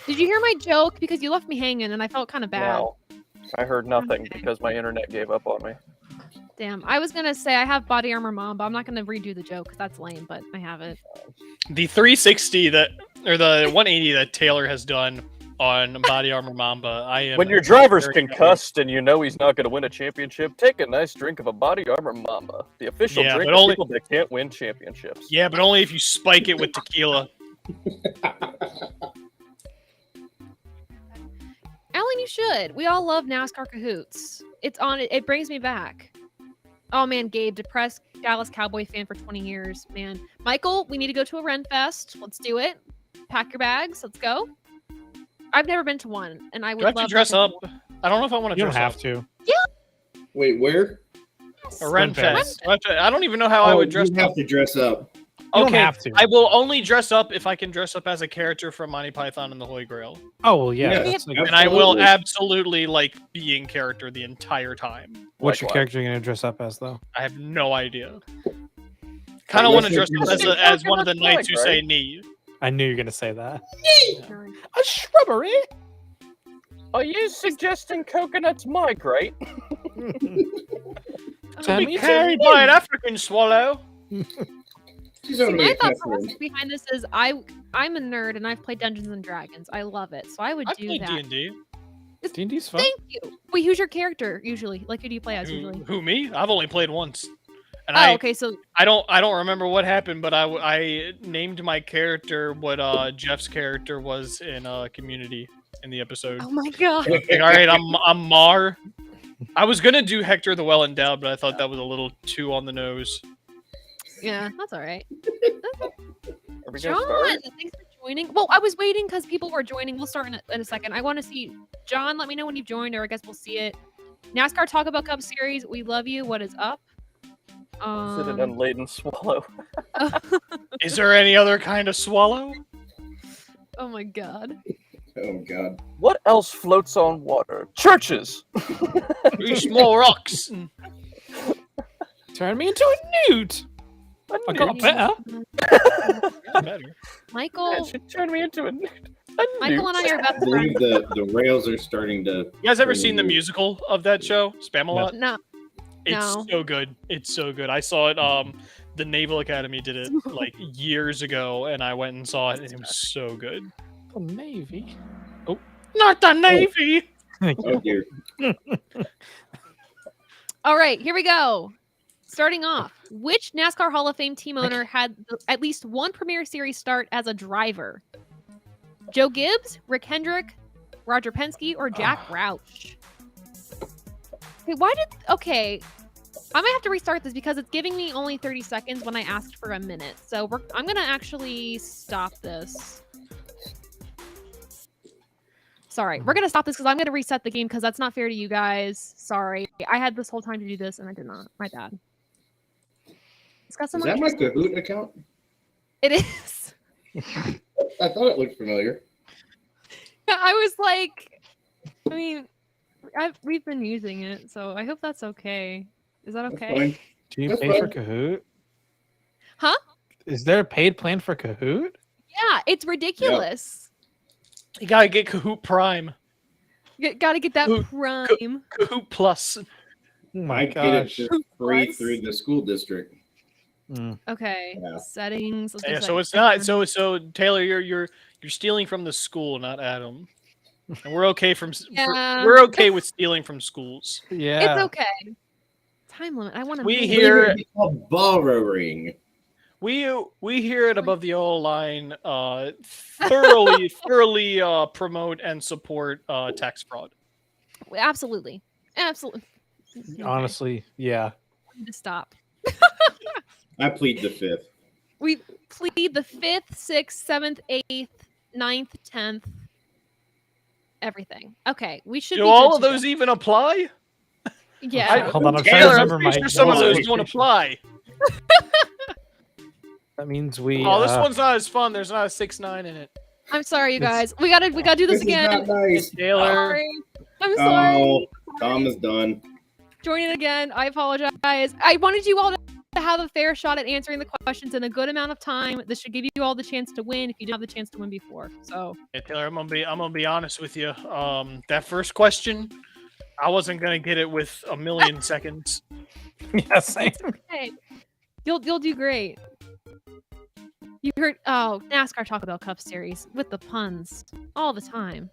Did you hear my joke? Because you left me hanging and I felt kind of bad. No, I heard nothing Okay. because my internet gave up on me. Damn. I was gonna say I have body armor mom, but I'm not gonna redo the joke because that's lame, but I have it. The 360 or the 180 that Taylor has done on Body Armor Mamba, I am. When your driver's very happy. concussed and you know he's not going to win a championship, take a nice drink of a Body Armor Mamba, the official Yeah, drink but of only- people that can't win championships. Yeah, but only if you spike it with tequila. Alan, you should. We all love NASCAR Kahoots. It's on. It brings me back. Oh man, Gabe, depressed Dallas Cowboy fan for 20 years. Man, Michael, we need to go to a Ren Fest. Let's do it. Pack your bags. Let's go. I've never been to one, and I would Do I have love to dress go up? I don't know if I want to You don't dress have up. to. Wait, where? A Ren Ren Fest. I don't even know how I would dress you up. have to dress up. You Okay, don't have to. I will only dress up if I can dress up as a character from Monty Python and the Holy Grail. Oh well, yeah. Yeah. That's like, Yep. And I will Absolutely. absolutely like be in character the entire time. what's your Likewise. character gonna dress up as though? I have no idea. Kind of want to Unless dress it's up just- as one of the Coconut knights who flag, say right? knee. I knew you were gonna say that. Nice. A shrubbery. Are you suggesting coconuts migrate? Turn me Be into carried a by an newt. African swallow. She's See, only my a thought pestilence. process behind this is I'm a nerd and I've played Dungeons and Dragons. I love it, so I would I do played that. D&D. D&D's fun. Thank you. Wait, who's your character usually? Like, who do you play as Who, usually? who me? I've only played once. And Oh, okay. So I don't remember what happened, but I named my character what Jeff's character was in Community in the episode. oh my god. Like, all right, I'm Mar. I was gonna do Hector the Well Endowed, but I thought that was a little too on the nose. Yeah, that's all right. Are we John, gonna start? thanks for joining. Well, I was waiting because people were joining. We'll start in a second. I want to see John. Let me know when you've joined, or I guess we'll see it. NASCAR Talk About Cup Series. We love you. What is up? Sit it unladen swallow. Is there any other kind of swallow? Oh my god. Oh god. What else floats on water? Churches. Three small rocks. Turn me into a newt. I got better. Better. Michael. That should turn me into a Michael and I are I best believe friends. the rails are starting to. You guys ever seen the musical of that show, Spam-A-Lot? No. It's No. so good. It's so good. I saw it. The Naval Academy did it like years ago, and I went and saw it, and it was so good. The Navy. Not the Navy. Oh dear. All right, here we go. Starting off, which NASCAR Hall of Fame team owner had at least one Premier Series start as a driver? Joe Gibbs, Rick Hendrick, Roger Penske, or Jack Roush? Okay, I might have to restart this because it's giving me only 30 seconds when I asked for a minute. So I'm going to actually stop this. Sorry, we're going to stop this because I'm going to reset the game because that's not fair to you guys. Sorry. I had this whole time to do this and I did not. My bad. It's got some Is that my Kahoot account? It is. I thought it looked familiar. I was like, I mean, we've been using it, so I hope that's okay. Is that That's okay? fine. Do you That's pay for fine. Kahoot? Huh? Is there a paid plan for Kahoot? Yeah, it's ridiculous. You gotta get Kahoot Prime, Gotta get that Ooh, prime. Kahoot Plus. Oh my I get it gosh. for free Plus. through the school district. Mm. Okay, Yeah. settings. let's Yeah, just so like- it's not. So Taylor, you're stealing from the school, not Adam. And we're okay Yeah. we're okay with stealing from schools. Yeah. It's okay. Time limit. I want to. We It's hear- even called borrowing. We hear it above the O line. Thoroughly promote and support tax fraud. Absolutely. Okay. Honestly, yeah. I need to stop. I plead the fifth. We plead the 5th, 6th, 7th, 8th, 9th, 10th. Everything. Okay, we should. Do be all good of to go. those even apply? Yeah. Hold on, I'm trying to Taylor, I'm remember pretty my sure some of those notes. don't apply. That means we. Oh, this one's not as fun. There's not a 6-9 in it. I'm sorry, you It's- guys. We gotta do this This is again. not nice. Taylor, Sorry. I'm sorry. Oh, Tom is done. Join it again. I apologize. I wanted you all to have a fair shot at answering the questions in a good amount of time. This should give you all the chance to win if you didn't have the chance to win before. So yeah, Taylor, I'm gonna be honest with you. That first question, I wasn't gonna get it with a million seconds. Yeah, same. hey, you'll do great. You heard NASCAR Talk About Cup Series with the puns all the time.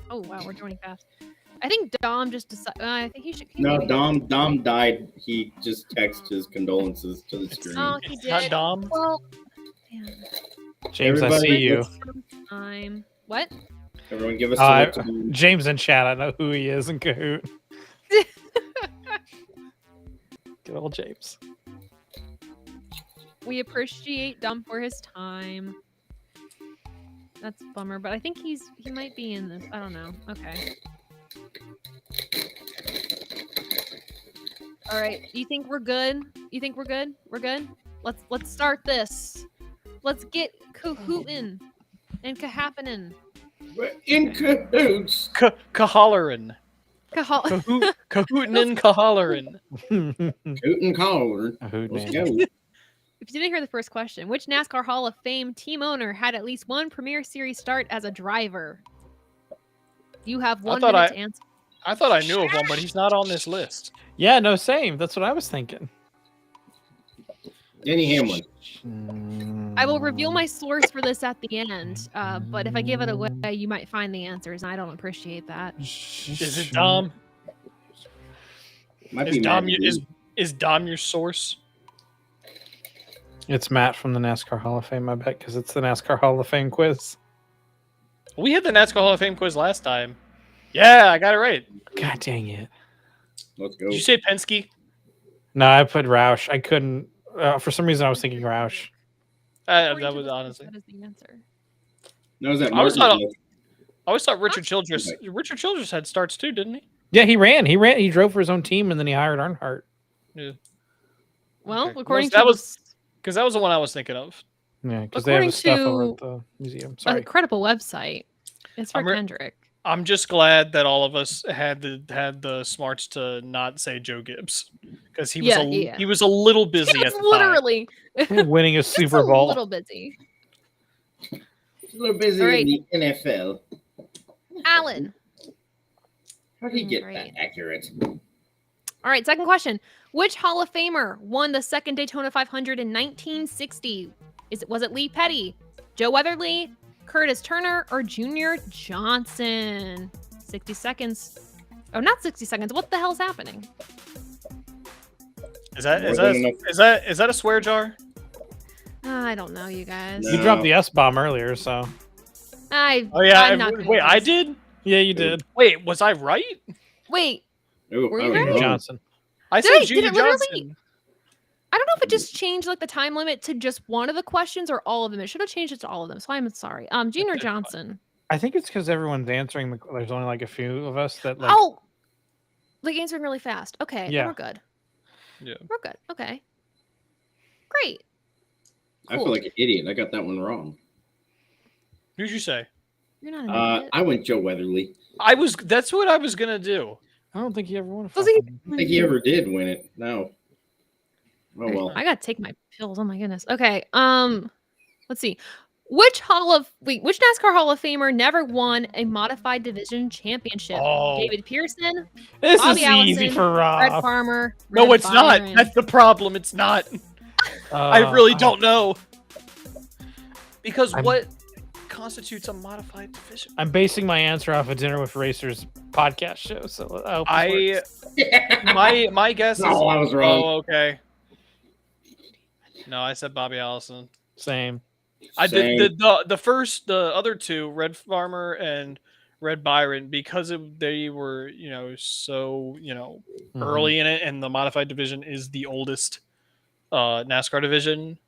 Oh wow, we're joining fast. I think Dom just decided. I think he should. No, maybe- Dom died. He just texted his condolences to the stream. Oh, he It's did. not Dom. Well, damn. James, I Everybody see you. let's- Time. What? Everyone give us Uh, some. James in chat. I know who he is in Kahoot. Good old James. We appreciate Dom for his time. That's a bummer, but I think he might be in this. I don't know. Okay. All right. You think we're good? You think we're good? We're good. Let's start this. Let's get Kahootin' and Kahappenin'. We're in cahoots. Kahollerin. Kahootin' and Kahollerin'. Coot and collar. Let's go. If you didn't hear the first question, which NASCAR Hall of Fame team owner had at least one Premier Series start as a driver? You have 1 minute to answer. I thought I knew of one, but he's not on this list. Yeah, no, same. That's what I was thinking. Denny Hamlin. I will reveal my source for this at the end, but if I give it away, you might find the answers, and I don't appreciate that. Is it Dom? Might Is be Dom, Matt is Dom your source? It's Matt from the NASCAR Hall of Fame, I bet, because it's the NASCAR Hall of Fame quiz. We had the NASCAR Hall of Fame quiz last time. Yeah, I got it right. God dang it. Let's go. Did you say Penske? No, I put Roush. I couldn't. For some reason, I was thinking Roush. According That to was the source, honestly. that is the answer. No, is that I always Martin? thought Richard Childress. Richard Childress had starts too, didn't he? Yeah, he ran. He drove for his own team, and then he hired Earnhardt. Yeah. Well, Okay. according that to was because that was the one I was thinking of. Yeah, because they have According his stuff over to at the museum. a Sorry. credible website, it's for Kendrick. I'm just glad that all of us had the smarts to not say Joe Gibbs because he was a little busy at the literally winning a Super Bowl. A little busy. A little busy in the NFL. Alan. How did he get that accurate? All right, second question. Which Hall of Famer won the second Daytona 500 in 1960? Was it Lee Petty, Joe Weatherly, Curtis Turner, or Junior Johnson? 60 seconds. Oh, not 60 seconds. What the hell's happening? Is that a swear jar? I don't know, you guys. You dropped the S-bomb earlier, so. I'm not wait, I did? Yeah, you did. Wait, was I right? Wait. Ooh, were you Junior right? Johnson. I said Junior Johnson. I don't know if it just changed like the time limit to just one of the questions or all of them. It should have changed it to all of them. So I'm sorry. Junior Johnson. I think it's because everyone's answering. There's only like a few of us that like. Oh, like answering really fast. Okay, yeah, we're good. Yeah, we're good. Okay, great. Cool. I feel like an idiot. I got that one wrong. Who'd you say? You're not an idiot. I went Joe Weatherly. That's what I was gonna do. I don't think he ever won. I don't think he ever did win it. No. Oh well. I gotta take my pills. Oh my goodness. Okay. Let's see. Which NASCAR Hall of Famer never won a modified division championship? Oh. David Pearson. This Bobby is Allison, easy for Rob. Fred Farmer. No, Red it's Byron. not. That's the problem. It's not. I really don't know. Because what constitutes a modified division? I'm basing my answer off a Dinner with Racers podcast show, so I hope my guess is. Oh, I was wrong. Oh, okay. No, I said Bobby Allison. Same. I did the other two, Red Farmer and Red Byron, because they were so early in it, and the modified division is the oldest NASCAR division.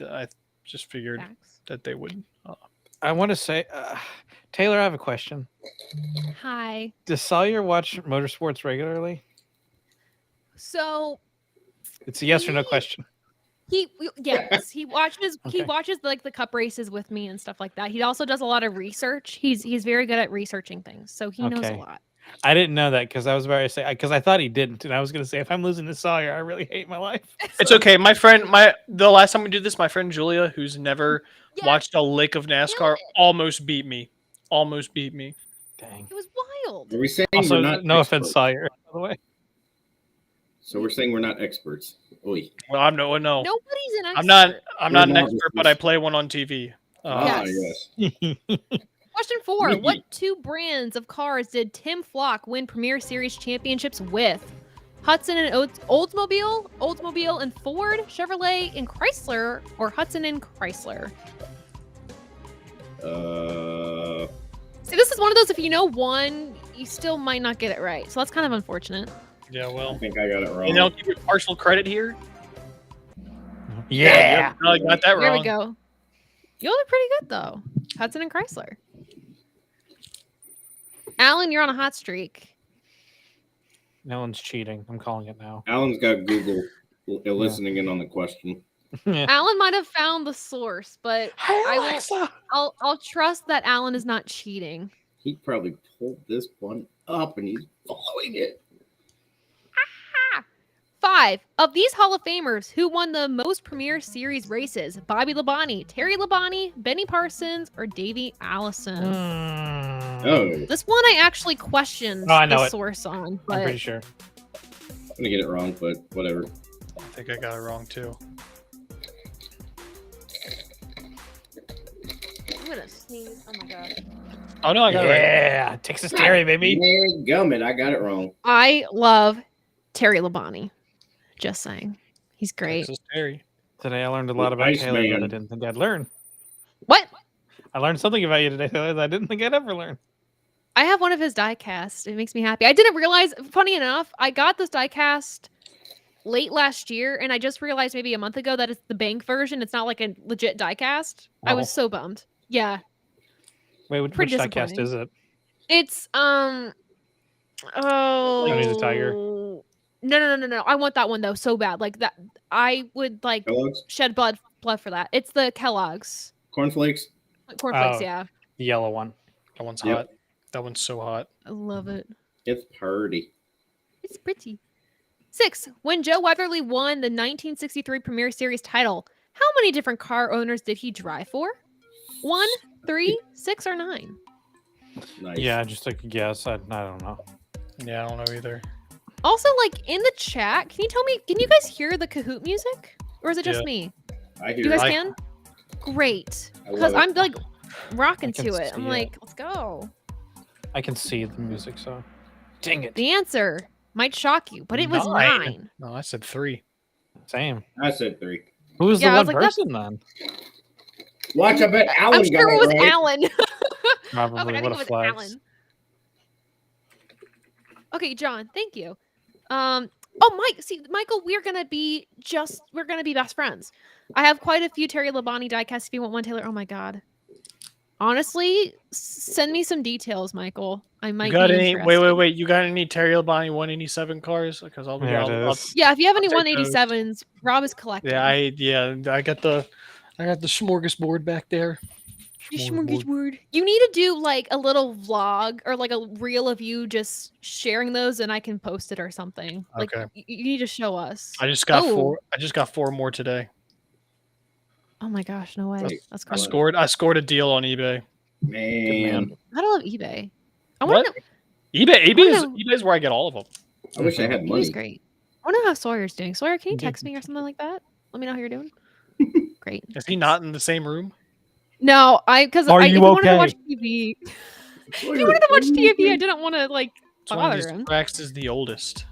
I just figured that they would. I want to say, Taylor, I have a question. Hi. Does Sawyer watch motorsports regularly? So it's a yes or no question. He watches he watches like the cup races with me and stuff like that. He also does a lot of research. He's very good at researching things, so he knows a lot. I didn't know that because I was about to say because I thought he didn't, and I was going to say if I'm losing to Sawyer, I really hate my life. It's okay. The last time we did this, my friend Julia, who's never watched a lick of NASCAR, almost beat me. Dang. It was wild. Are we saying also, we're not? No offense, Sawyer, by the way. So we're saying we're not experts. Oy. Well, I'm no. Nobody's an expert. I'm not an expert, but I play one on TV. Yes. Question 4. What two brands of cars did Tim Flock win Premier Series championships with? Hudson and Oldsmobile and Ford, Chevrolet and Chrysler, or Hudson and Chrysler? See, this is one of those, if you know one, you still might not get it right. So that's kind of unfortunate. Yeah, well. I think I got it wrong. And I'll give you partial credit here. Yeah. I got that wrong. There we go. You did pretty good, though. Hudson and Chrysler. Alan, you're on a hot streak. No one's cheating. I'm calling it now. Alan's got Google listening in on the question. Alan might have found the source, but I'll trust that Alan is not cheating. He probably pulled this one up and he's following it. 5 of these Hall of Famers who won the most Premier Series races: Bobby Labonte, Terry Labonte, Benny Parsons, or Davey Allison. Oh, This one I actually questioned Oh, I know the it. source on, I'm but pretty sure. I'm gonna get it wrong, but whatever. I think I got it wrong too. I'm gonna sneeze. Oh my god. Oh no, I got it right. Yeah, Texas Terry, baby. Gummit, I got it wrong. I love Terry Labonte. Just saying. He's great. Texas Terry. Today I learned a lot about Nice Taylor that I man. didn't think I'd learn. What? I learned something about you today, Taylor, that I didn't think I'd ever learn. I have one of his die-casts. It makes me happy. I didn't realize, funny enough, I got this die-cast late last year, and I just realized maybe a month ago that it's the bank version. It's not like a legit die-cast. I was so bummed. Yeah. Wait, which Pretty diecast disappointing. is it? It's, Tony the Tiger. No. I want that one, though, so bad. Like, that, I would, like, Kellogg's? shed blood for that. It's the Kellogg's. Cornflakes? Cornflakes, Oh. yeah. The yellow one. That one's Yep. hot. That one's so hot. I love it. It's pretty. It's pretty. 6. When Joe Weatherly won the 1963 Premier Series title, how many different car owners did he drive for? 1, 3, 6, or 9? Nice. Yeah, just like a guess. I don't know. Yeah, I don't know either. Also, like, in the chat, can you guys hear the Kahoot music? Or is it just Yeah. me? I hear You guys it. can? Great. I Because love it. I'm, like, rocking I can to it. see I'm it. like, let's go. I can see the music, so. Dang it. The answer might shock you, but it was 9. No, I said 3. Same. I said 3. Who was Yeah, I the was one like, that's- person then? Watch, I bet Alan I'm got sure it was right. Alan. Probably. Oh, but I What think a it was flex. Alan. Okay, John, thank you. Oh, Mike, see, Michael, we're gonna be best friends. I have quite a few Terry Labonte diecasts. If you want one, Taylor, oh my god. Honestly, send me some details, Michael. I might You got be any? interested. Wait. You got any Terry Labonte 187 cars? Because I'll be. There it I'll is. Yeah, if you have any I'll take those. 187s, Rob is collecting. yeah, I got the smorgasbord back there. Smorgasbord. You need to do like a little vlog or like a reel of you just sharing those, and I can post it or something. Like Okay. you need to show us. I just got Oh. 4. I just got 4 more today. Oh my gosh, no way. Wait, That's I cool. scored a deal on eBay. Man, I don't love eBay. I want What? to know. eBay know. is where I get all of them. I wish I had eBay's money. great. I want to know how Sawyer's doing. Sawyer, can you text me or something like that? Let me know how you're doing. Great. Is he not in the same room? No, because Are I you wanted to okay? watch TV. If you wanted to watch TV, I didn't want to like Which one of bother these him. tracks is the oldest?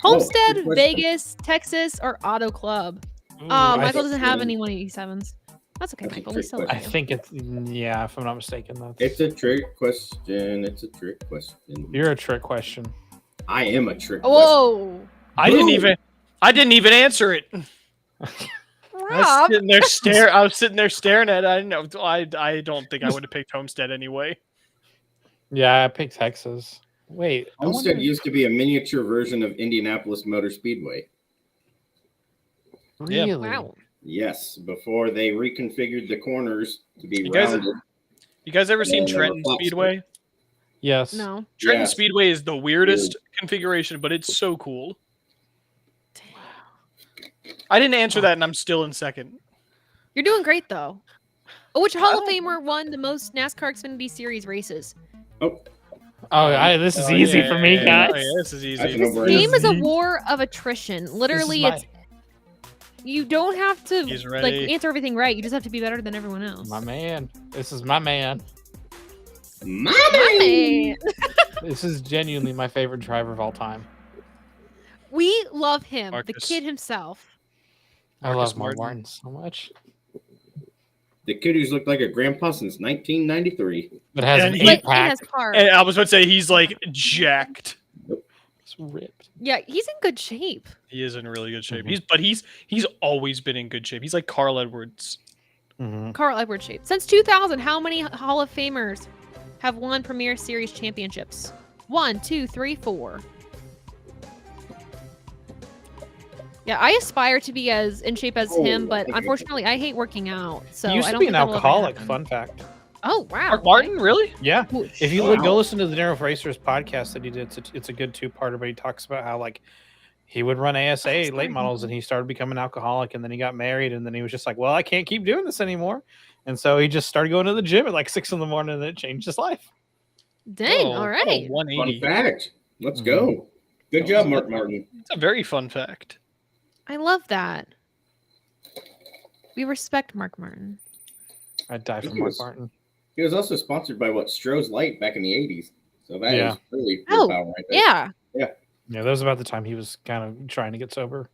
Homestead, good question. Vegas, Texas, or Auto Club. Ooh, Michael I, doesn't have think- any 187s. That's okay, That's a Michael. We trick still love I you. think it's, yeah, if I'm not mistaken. That's, It's a trick question. It's a trick question. you're a trick question. I am a trick question. Whoa, I didn't even answer it. Rob. I was sitting there staring at it. I didn't know. I don't think I would have picked Homestead anyway. Yeah, I picked Texas. Wait. I Homestead wonder- used to be a miniature version of Indianapolis Motor Speedway. Yeah. Really? Wow. Yes, before they reconfigured the corners to be You guys- rounded. You guys ever seen Yeah, Trenton flop Speedway? Yes. No. Trenton Yes. Speedway is the weirdest configuration, but it's so cool. I didn't answer that, and I'm still in second. You're doing great though. Which Hall of Famer won the most NASCAR Xfinity Series races? Oh, This is Oh, easy yeah, for me, yeah, guys. yeah, this is easy. That's a This no-brainer. game is a Easy. war of attrition. Literally, This is it's you don't have to He's like ready. answer everything right. You just have to be better than everyone else. my man. This is my man. My man. This is genuinely my favorite driver of all time. We love him, the Marcus. kid himself. I Marcus love Mark Martin. Martin so much. The kid who's looked like a grandpa since 1993. It has And an he- But in 8-pack. his car. And I was about to say he's like jacked. It's ripped. Yeah, he's in good shape. He is in really good shape. Mhm. He's always been in good shape. He's like Carl Edwards. Mm-hmm. Carl Edwards shape. Since 2000, how many Hall of Famers have won Premier Series championships? 1, 2, 3, 4. Yeah, I aspire to be as in shape as Oh, him, but okay. unfortunately, I hate working out. So He used I to don't be think an that'll ever alcoholic. happen. Fun fact. Oh wow. Mark Martin, really? Yeah. Cool. If you Wow. go listen to the Narrow Racers podcast that he did, it's a good two-parter, but he talks about how like he would run ASA late sorry. models and he started becoming an alcoholic and then he got married and then he was just like, well, I can't keep doing this anymore. And so he just started going to the gym at like 6 a.m. and it changed his life. Dang. Whoa, All what a right. 180. Fun fact. Let's go. Good job, Mark Martin. It's a very fun fact. I love that. We respect Mark Martin. I'd die for He Mark was- Martin. He was also sponsored by Stroh's Light back in the 80s. So that is Yeah. really Oh, cool power right there. Yeah. Yeah, that was about the time he was kind of trying to get sober.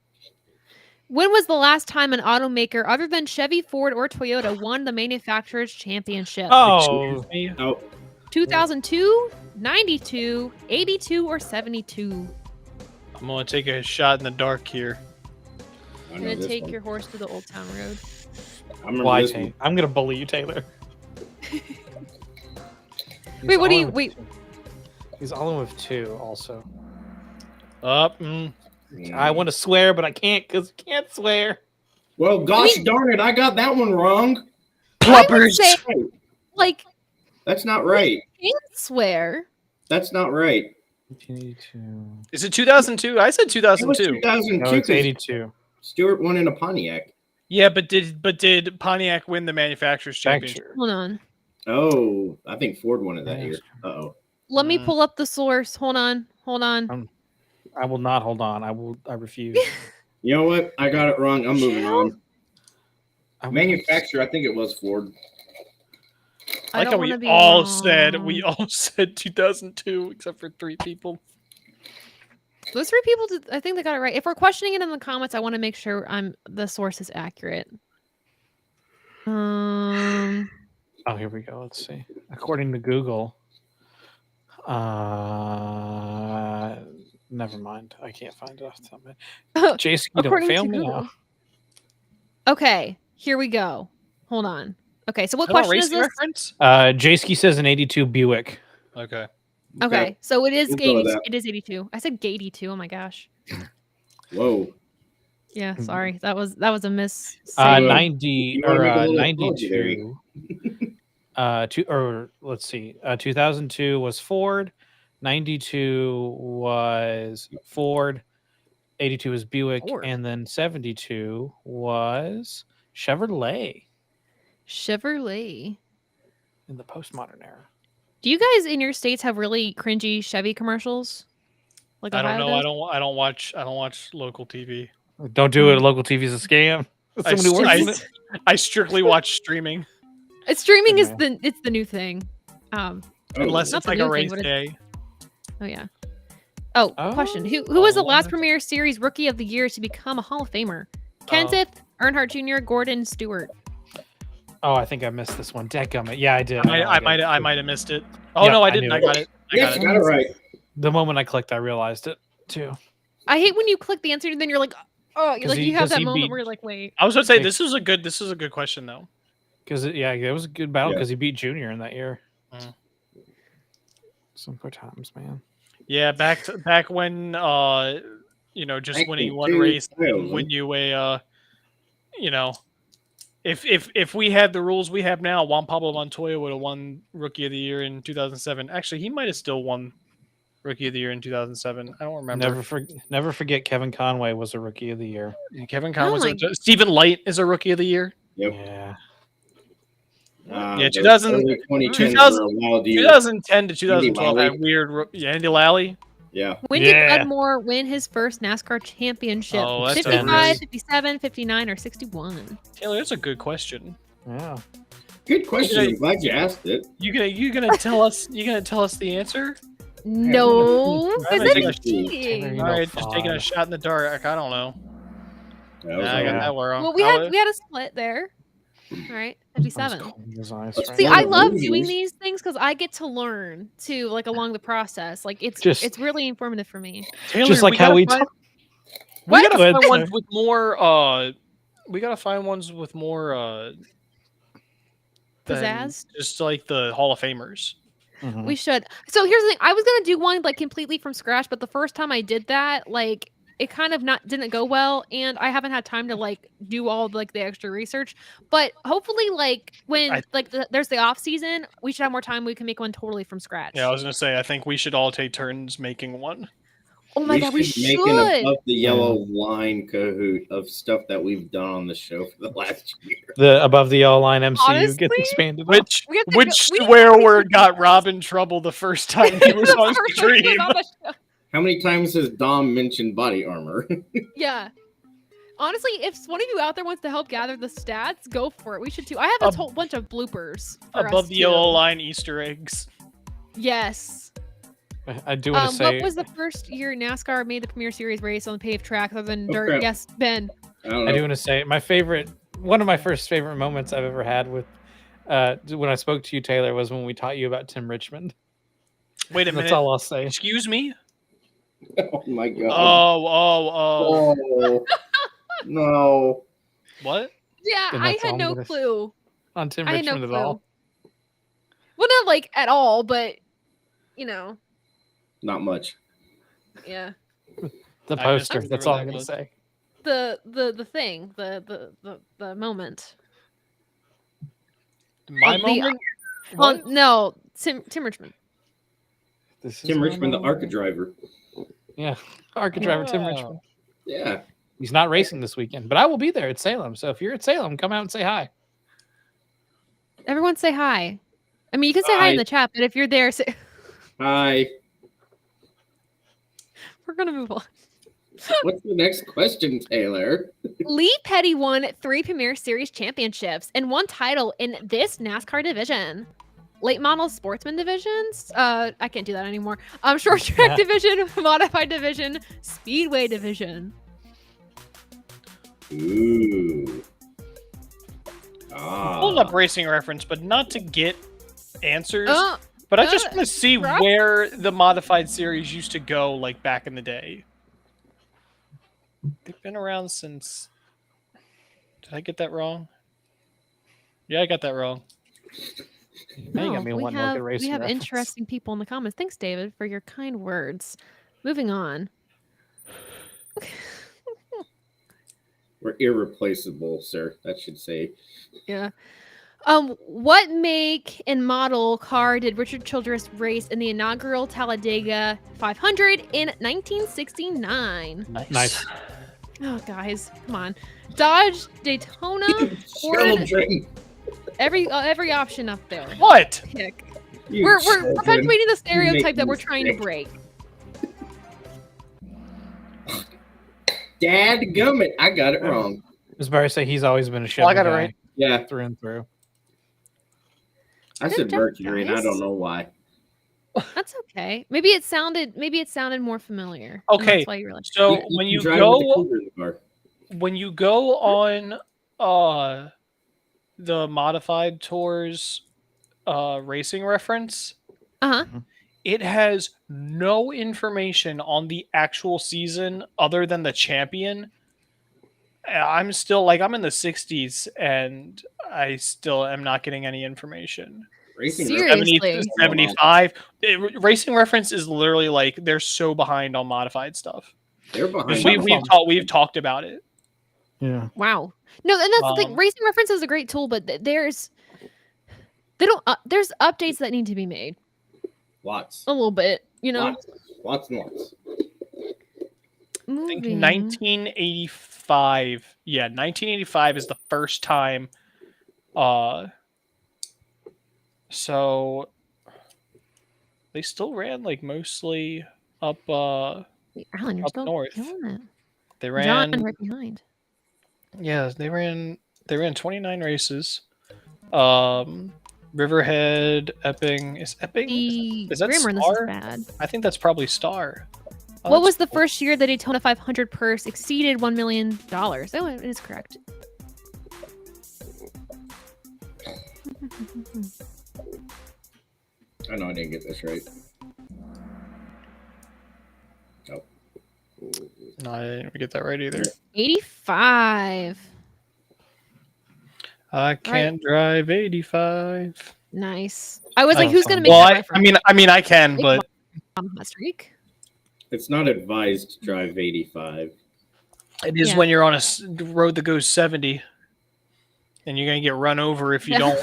When was the last time an automaker other than Chevy, Ford, or Toyota won the manufacturer's championship? Oh, Excuse me. Oh, 2002, 92, 82, or 72? I'm gonna take a shot in the dark here. I I'm know gonna this take one. your horse to the Old Town Road. I remember why, this Taylor? one. I'm gonna bully you, Taylor. Wait, what do you wait? He's all in with 2 also. I want to swear, but I can't because I can't swear. Well, gosh darn it, I got that one wrong. I would say, Right. like, That's not right. can't swear. That's not right. 1982. Is it 2002? I said It was 2002. 2002. No, it's 'cause 82. Stewart won in a Pontiac. Yeah, but did Pontiac win the manufacturer's championship? Factor. Hold on. Oh, I think Ford won it that year. Uh-oh. Let me Mm. pull up the source. Hold on. Hold on. I will not hold on. I refuse. You know what? I got it wrong. I'm moving on. I will- Manufacturer, I think it was Ford. I like how don't we wanna be all wrong. said 2002 except for 3 people. Those 3 people, I think they got it right. If we're questioning it in the comments, I want to make sure the source is accurate. Oh, here we go. Let's see. According to Google, never mind. I can't find it off the top of my head. Jason, you don't According fail to me Google. now. Okay, here we go. Hold on. Okay, so what Is that a question is racing this? reference? Jayski says an 82 Buick. Okay. Okay, so it is We'll go with 80, that. it is 82. I said 82. Oh my gosh. Whoa. Yeah, sorry. That was a miss. Uh, 90 you wanna or make a little apology there, 92. Let's see. 2002 was Ford. 92 was Ford. 82 was Buick, Ford. and then 72 was Chevrolet Chevrolet. in the postmodern era. Do you guys in your states have really cringy Chevy commercials? Like I don't Ohio know. does? I don't watch local TV. Don't do it. Local TV is a scam. I, Somebody works in st- it. I strictly watch streaming Streaming is man. the new thing. unless Not it's the like a new thing, race but it's- day. Oh yeah. Oh, question. Who was the last Premier Series Rookie of the Year to become a Hall of Famer? Kenseth, Earnhardt Jr., Gordon, Stewart. Oh, I think I missed this one. Dadgummit. Yeah, I did. I might have missed it. Oh Yeah, no, I I didn't. knew I it. got it. I Yes, got you it. got it right. The moment I clicked, I realized it too. I hate when you click the answer and then you're like, oh, 'Cause like he- you have 'cause that he moment beat- where you're like, wait. I was gonna say Okay. this is a good question though. Because it was a good battle Yeah. because he beat Junior in that year. Mm. Some good times, man. Yeah, back when just Back winning in one race 2000. win you a if we had the rules we have now, Juan Pablo Montoya would have won Rookie of the Year in 2007. Actually, he might have still won Rookie of the Year in 2007. I don't remember. Never forget Kevin Conway was a Rookie of the Year. Kevin Conn was my- Stephen Light is a Rookie of the Year. Yep. Yeah. Yeah, those 2000 early 2010s 2000 were a wild year. 2010 to 2012 Lally. had weird. Andy Lally. Yeah. When did Edmore win his first NASCAR championship? Oh, that's a 55, really- 57, 59, or 61? Taylor, that's a good question. Yeah. Good question. Okay. I'm glad you asked it. You gonna tell us? You gonna tell us the answer? No, I'm because gonna take that's a- cheating. You All know, right, just taking a five. shot in the dark. I don't know. That was Nah, I all got right. that wrong. Well, we had a split there. All right, I'm 57. just cold in his eyes Let's right See, now. One I of love those doing years. these things because I get to learn too, like along the process. Like it's Just- really informative for me. Taylor, Just like how gotta we find- talk. we Go gotta ahead, find ones Taylor. with more. We gotta find ones with more. than Pizzazz? Just like the Hall of Famers. Mhm. We should. So here's the thing. I was gonna do one like completely from scratch, but the first time I did that, like it kind of didn't go well, and I haven't had time to like do all like the extra research. But hopefully, like when there's the off season, we should have more time. We can make one totally from scratch. Yeah, I was gonna say I think we should all take turns making one. Oh my god, we should make an above the Yeah. yellow line Kahoot of stuff that we've done on the show for the last year. The above the yellow line MCU gets Honestly? expanded. Which We have to which go- we- swear word got Rob in trouble the first time he was on First time he stream? was on the show. How many times has Dom mentioned body armor? Yeah. Honestly, if one of you out there wants to help gather the stats, go for it. We should too. I have a whole bunch of bloopers. For Above us the yellow too. line Easter eggs. Yes. I do want to say. What was the first year NASCAR made the Premier Series race on paved track other than Oh, dirt? crap. Yes, Ben. I don't I know. do want to say one of my first favorite moments I've ever had with when I spoke to you, Taylor, was when we taught you about Tim Richmond. Wait a minute. That's all I'll say. Excuse me? Oh my god. Oh. Oh. No. What? Yeah, And I that's all had I'm no gonna clue. On Tim I had no Richmond clue. at all. Well, not like at all, but you know, Not much. yeah. The I poster. missed That's whatever all that I'm gonna was. say. The thing, the moment. My The- moment? What? No, Tim Richmond. This is Tim my Richmond, the moment. ARCA driver. Yeah, ARCA driver Tim Oh. Richmond. Yeah. He's not racing this weekend, but I will be there at Salem. So if you're at Salem, come out and say hi. Everyone say hi. I mean, you can say hi in Hi. the chat, but if you're there, say... Hi. we're gonna move on. What's the next question, Taylor? Lee Petty won 3 Premier Series championships and 1 title in this NASCAR division. Late model sportsman divisions? I can't do that anymore. Short track Yeah. division, modified division, speedway division. Ooh. Pulling up racing reference, but not to get answers. Oh, But I just want to see Rob? where the modified series used to go, like back in the day. They've been around since. Did I get that wrong? Yeah, I got that wrong. Now you got me we wanting to look have, at racing we have reference. interesting people in the comments. Thanks, David, for your kind words. Moving on. We're irreplaceable, sir. That should say. Yeah. What make and model car did Richard Childress race in the inaugural Talladega 500 in 1969? Nice. Oh, guys, come on. Dodge, Daytona, Ford, Children. every option up there. What? Pick. You We're children. perpetuating the make stereotype that me we're trying to sick. break. Dad gummit. I got it wrong. As Barry say, he's always been a Chevy Well, I got it guy right. Yeah. through and through. I Good said job, Mercury, and I guys. don't know why. That's okay. Maybe it sounded more familiar. and Okay, that's why you were like, So You when can you drive with the go cougar in the car. on the modified tours racing reference, uh-huh. it has no information on the actual season other than the champion. I'm still I'm in the 60s and I still am not getting any information. Racing Seriously? 70, 75. Racing reference is literally they're so behind on modified stuff. They're behind. We've talked about it. Yeah. Wow. No, and that's the thing. Um, Racing Reference is a great tool, but there's updates that need to be made Lots. a little bit. You know, Lots and lots. I think Moving. 1985. Yeah, 1985 is the first time. So they still ran mostly up. Alan, you're up still north. killing it. They John ran. right behind. Yeah, they ran 29 races. Riverhead, Epping. Is Epping? The Is that grammar in this is Star? bad. I think that's probably Star. Oh, What that's was the cool. first year the Daytona 500 purse exceeded $1 million? Oh, it is correct. I know I didn't get this right. No, I didn't get that right either. 85. I can't drive 85. Nice. I was like, Oh, who's gonna fun. make Well, that reference? I mean, I can, but A streak. It's not advised to drive 85. It is Yeah. when you're on a road that goes 70, and you're gonna get run over if you don't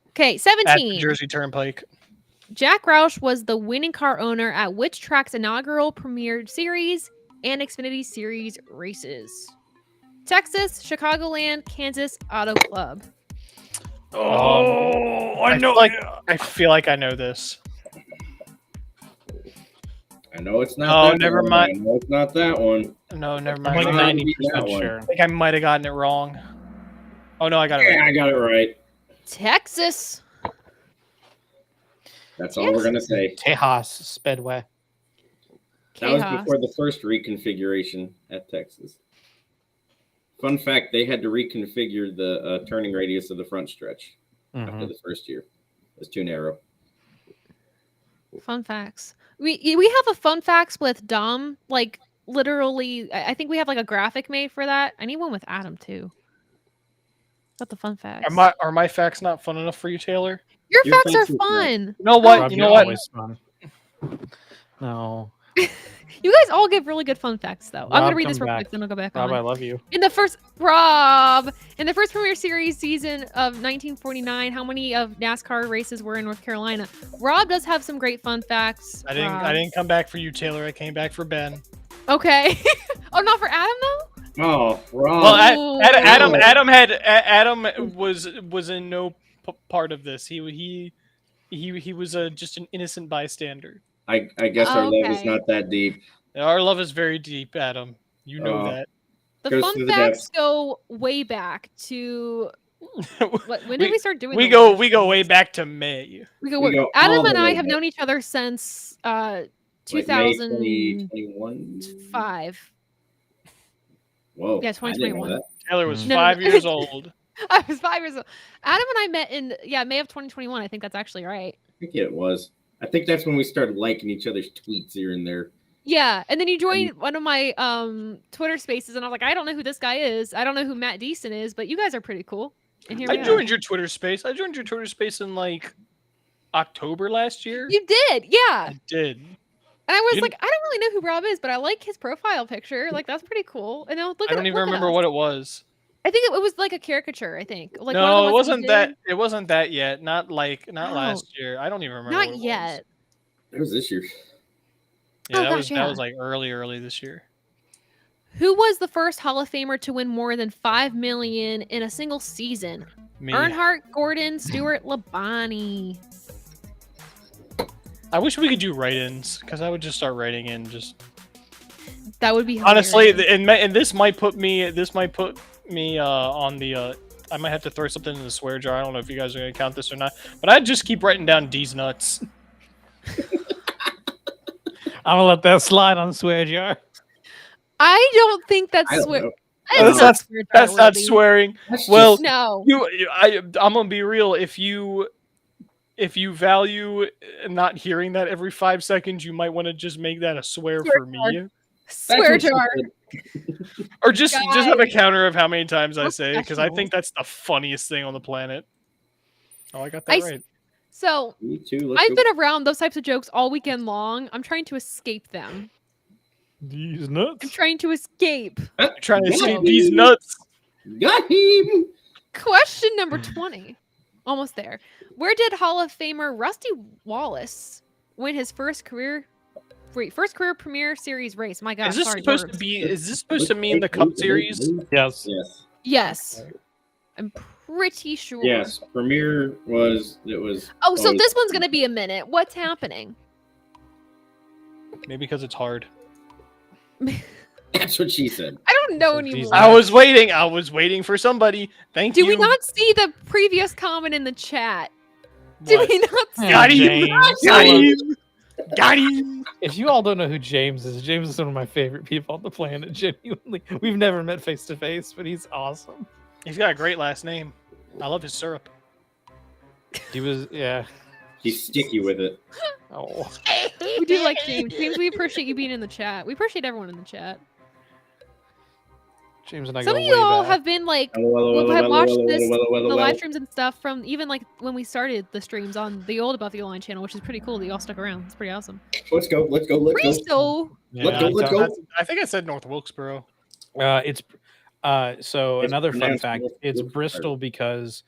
Okay, at the 17. Jersey Turnpike. Jack Roush was the winning car owner at which track's inaugural Premier Series and Xfinity Series races? Texas, Chicagoland, Kansas Auto Club. Oh, I know. I feel like I know this. I know it's not Oh, that never one. mind. I know it's not that one. No, never I'm mind. like Might I be that 90% one. sure. think I might have gotten it wrong. Oh no, I got it Yeah, right. I got it right. Texas. That's all we're going to say. Tejas Speedway. That was Chaos. before the first reconfiguration at Texas. Fun fact, they had to reconfigure the turning radius of the front stretch after the first year. It was too narrow. Fun facts. We have a fun facts with Dom. Like literally, I think we have like a graphic made for that. I need one with Adam too. About the fun facts. Are my facts not fun enough for you, Taylor? Your Your facts are facts are fun. fun. You know what? Rob, you you're know what? always fun. No. You guys all give really good fun facts though. I'm gonna Rob, read this come real back. quick, then I'll go back Rob, I on. love you. In the first Premier Series season of 1949, how many of NASCAR races were in North Carolina? Rob does have some great fun facts. I didn't come back for you, Taylor. I came back for Ben. Okay. Oh, not for Adam though. Oh, Rob. Well, Ooh. Adam was in no part of this. He was just an innocent bystander. I guess our love is Okay. not that deep. Our love is very deep, Adam. You know Oh. that. The Goes fun through the facts depths. go way back to when did we start doing? We the go live way streams? back to May. We go. We go all Adam the and I way have back. known each other since Like May 2005. 2021. Whoa. Yeah, I didn't know 2021. that. Taylor was Mm. No, 5 no. years old. I was 5 years old. Adam and I met in May of 2021. I think that's actually right. I think it was. I think that's when we started liking each other's tweets here and there. Yeah, and then you joined one of my Twitter spaces, and I was like, I don't know who this guy is. I don't know who Matt Deason is, but you guys are pretty cool. And here I we are. joined your Twitter space. I joined your Twitter space in like October last year. You did, yeah. I did. And I was You like, I don't really know who Rob is, but I like his profile picture. Like that's pretty cool. And now look I at don't even look at remember us. what it was. I think it was like a caricature. I think like one of the No, it ones that we wasn't that. did. It wasn't that yet. Not Oh. last year. I don't even remember. Not what it yet. It was this year. Was. Yeah, Oh, that gosh, was yeah. that was like early this year. Who was the first Hall of Famer to win more than $5 million in a single season? Me. Earnhardt, Gordon, Stewart, Labonte. I wish we could do write-ins because I would just start writing in. Just That would be honestly, hilarious. and this might put me on the. I might have to throw something in the swear jar. I don't know if you guys are gonna count this or not, but I'd just keep writing down D's nuts. I'm gonna let that slide on the swear jar. I don't think that's I don't swear. know. It's not swear jar That's not worthy. swearing. That's Well, just- No. I'm gonna be real. If you value not hearing that every 5 seconds, you might want to just make that a swear Swear for jar. me, that's Swear what she jar. said. or just have a counter of how many times I say it because I Professional. think that's the funniest thing on the planet. Oh, I got that right. So Me too. Let's I've go. been around those types of jokes all weekend long. I'm trying to escape them. These I'm nuts. trying to escape. I'm trying to Got escape him. these nuts. Got him. Question number 20. Almost there. Where did Hall of Famer Rusty Wallace win his first career Premier Series race? My God, Is this sorry, supposed words. to be? Is this supposed to mean the Cup Series? Yes. Yes. Yes. I'm pretty sure. Yes. Premiere was. It was. Oh, so always- this one's gonna be a minute. What's happening? Maybe because it's hard. That's what she said. I don't know So anymore. these- I was waiting for somebody. Thank Do you. we not see the previous comment in the chat? Do What? we not see? Got him. James. Got him. Got him. If you all don't know who James is one of my favorite people on the planet. Genuinely, we've never met face to face, but he's awesome. He's got a great last name. I love his syrup. He was, yeah. He's sticky with it. Oh, We do like James. James, we appreciate you being in the chat. We appreciate everyone in the chat. James and I Some go of you way all back. have been like, have watched the live streams and stuff from even like when we started the streams on the old About the Line channel, which is pretty cool that you all stuck around. It's pretty awesome. Let's go. Risto. Let's go. I think I said North Wilkesboro. It's so It's another fun pronounced fact. It's Wilkesboro. Bristol because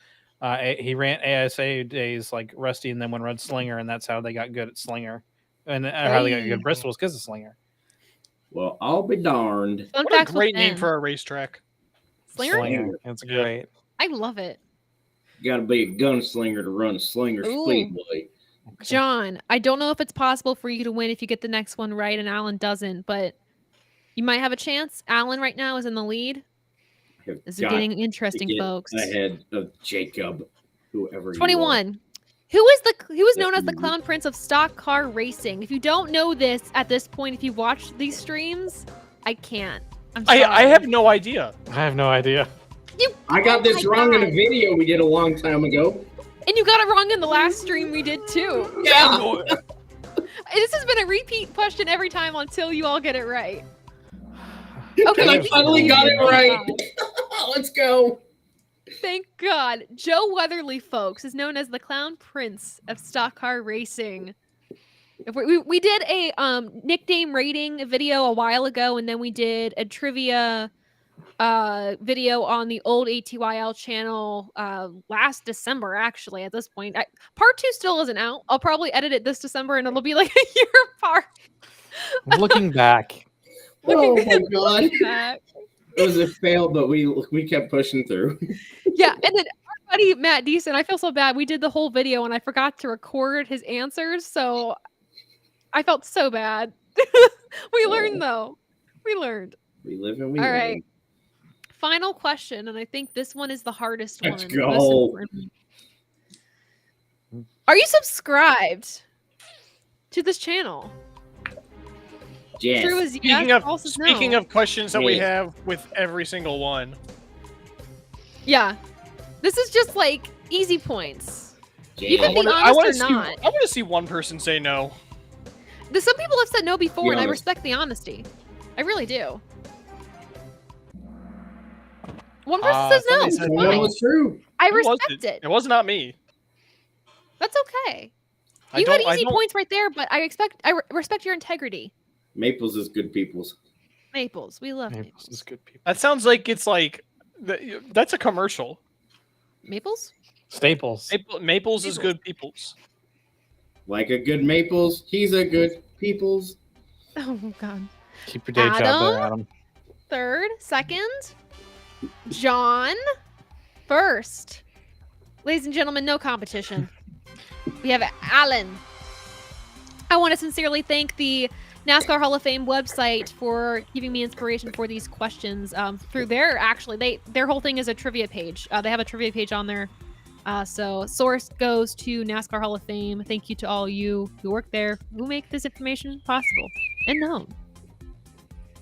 he ran ASA days like Rusty, and then went Red Slinger, and that's how they got good at Slinger, and how they got good at Bristol was because of Slinger. Well, I'll be darned. Fun What a fact great with name Ben. for a racetrack. Slinger? It's Yeah. great. I love it. You got to be a gunslinger to run a slinger Ooh. speedway. John, I don't know if it's possible for you to win if you get the next one right and Alan doesn't, but you might have a chance. Alan right now is in the lead. This is getting interesting, folks. Ahead of Jacob, whoever 21. Who is known as the Clown Prince of stock car racing? If you don't know this at this point, if you watch these streams, I can't. I'm sorry. I have no idea. I have no idea. I got this my wrong in a God. video we did a long time ago. And you got it wrong in the last stream we did too. Yeah. This has been a repeat question every time until you all get it right. Okay, I finally got it right. Let's go. Thank God. Joe Weatherly, folks, is known as the Clown Prince of stock car racing. We did a nickname rating video a while ago, and then we did a trivia video on the old ATYL channel last December, actually, at this point. Part 2 still isn't out. I'll probably edit it this December, and it'll be like a year apart. Looking back. Oh my God. Back. It was a fail, but we kept pushing through. Yeah, and then our buddy Matt Deason, I feel so bad. We did the whole video, and I forgot to record his answers, so I felt so bad. We learned, though. We learned. We live and we All learn. right. Final question, and I think this one is the hardest Let's one. go. Most important. Are you subscribed to this channel? Yes. True is yes, false is no. Speaking of questions that we Yeah. have with every single one. Yeah. This is just like easy points. You Yeah. can be honest or not. I want to see one person say no. Some people have said no before, Be and I honest. respect the honesty. I really do. One person says no. somebody It's said Well, fine. that was true. I Who was respect it. It was not me. That's okay. I You had don't- I easy don't- points right there, but I respect your integrity. Maples is good people's. Maples, we love Maples Maples. is good people. That sounds like it's like that's a commercial. Maples? Staples. Maples is good people's. Like a good Maples, he's a good people's. Oh God. Keep your day job there, Adam? Adam. Third, second, John, first. Ladies and gentlemen, no competition. We have Alan. I want to sincerely thank the NASCAR Hall of Fame website for giving me inspiration for these questions. Through their their whole thing is a trivia page. They have a trivia page on there. So source goes to NASCAR Hall of Fame. Thank you to all you who work there, who make this information possible and known.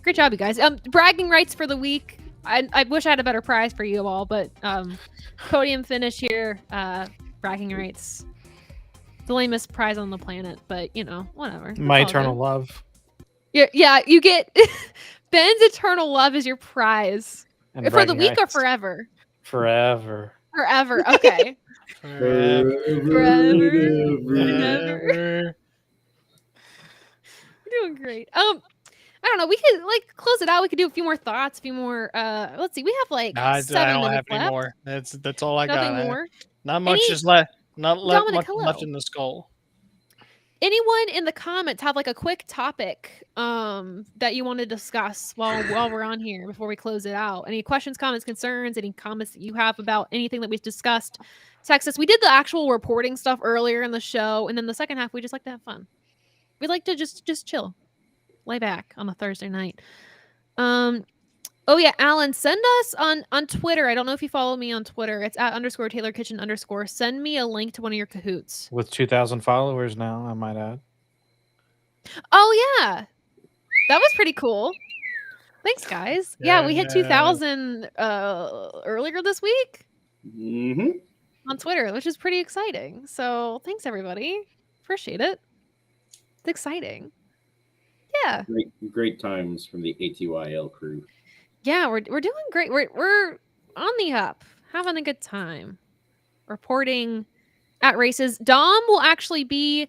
Great job, you guys. Bragging rights for the week. I wish I had a better prize for you all, but podium finish here. Bragging rights. The lamest prize on the planet, but you know, whatever. It's My all eternal good. love. Yeah, you get Ben's eternal love is your prize And for the bragging week or rights. forever. Forever. Forever. Okay. Forever. You're doing great. I don't know. We could like close it out. We could do a few more thoughts, a few more. Let's see. We have like I 7 don't minutes have any left. more. That's all I Nothing got. more. Not much Any- is left. Not Dominic, much hello. left in the skull. Anyone in the comments have like a quick topic that you want to discuss while we're on here before we close it out? Any questions, comments, concerns, any comments that you have about anything that we've discussed? Text us. We did the actual reporting stuff earlier in the show, and then the second half we just like to have fun. We like to just chill, lay back on a Thursday night. Oh yeah, Alan, send us on Twitter. I don't know if you follow me on Twitter. It's @_TaylorKitchen_. Send me a link to one of your Kahoots. With 2,000 followers now, I might add. Oh yeah, that was pretty cool. Thanks, guys. Yeah, we hit 2,000 earlier this week Mm-hmm. on Twitter, which is pretty exciting. So thanks everybody. Appreciate it. It's exciting. Yeah. Great times from the ATYL crew. Yeah, we're doing great. We're on the up, having a good time. Reporting at races. Dom will actually be.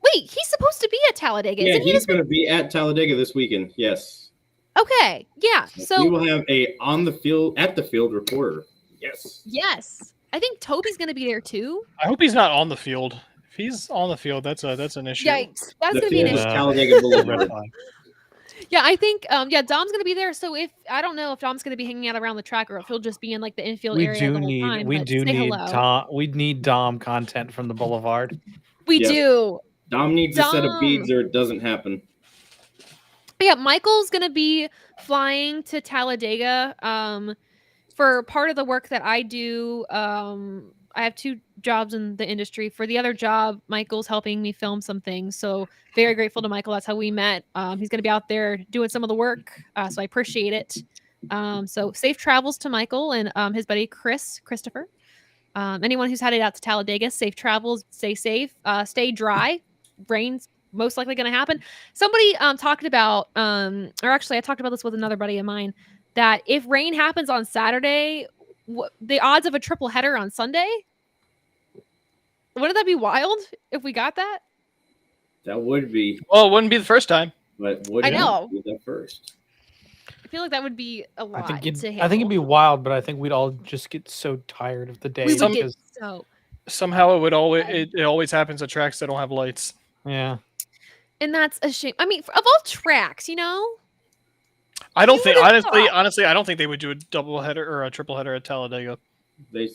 Wait, he's supposed to be at Talladega, Yeah, isn't he he's this going week? to be at Talladega this weekend. Yes. Okay, yeah. We So will have a at the field reporter. Yes. yes, I think Toby's going to be there too. I hope he's not on the field. If he's on the field, that's an issue. Yikes, that's The going to be an field is issue. Talladega Red Boulevard. flag. Yeah, I think yeah, Dom's gonna be there. So if I don't know if Dom's gonna be hanging out around the track or if he'll just be in like the infield We area do the whole need time. we but do say need hello. Dom. We need Dom content from the Boulevard. We Yes. do. Dom needs a set of Dom. beads or it doesn't happen. But yeah, Michael's gonna be flying to Talladega for part of the work that I do. I have 2 jobs in the industry. For the other job, Michael's helping me film some things. So very grateful to Michael. That's how we met. He's gonna be out there doing some of the work. So I appreciate it. So safe travels to Michael and his buddy Christopher. Anyone who's headed out to Talladega, safe travels, stay safe, stay dry. Rain's most likely going to happen. Somebody talked about, or actually, I talked about this with another buddy of mine, that if rain happens on Saturday, the odds of a triple header on Sunday. Wouldn't that be wild if we got that? That would be, Well, it wouldn't be the first time. but would I know. be the first. I feel like that would be a lot. I think to I think it'd be handle. wild, but I think we'd all just get so tired of the day. We would get because- so. Somehow it would always it always happens at tracks that don't have lights. yeah. And that's a shame. I mean, of all tracks, you know. I don't You think would've thought. honestly I don't think they would do a double header or a triple header at Talladega.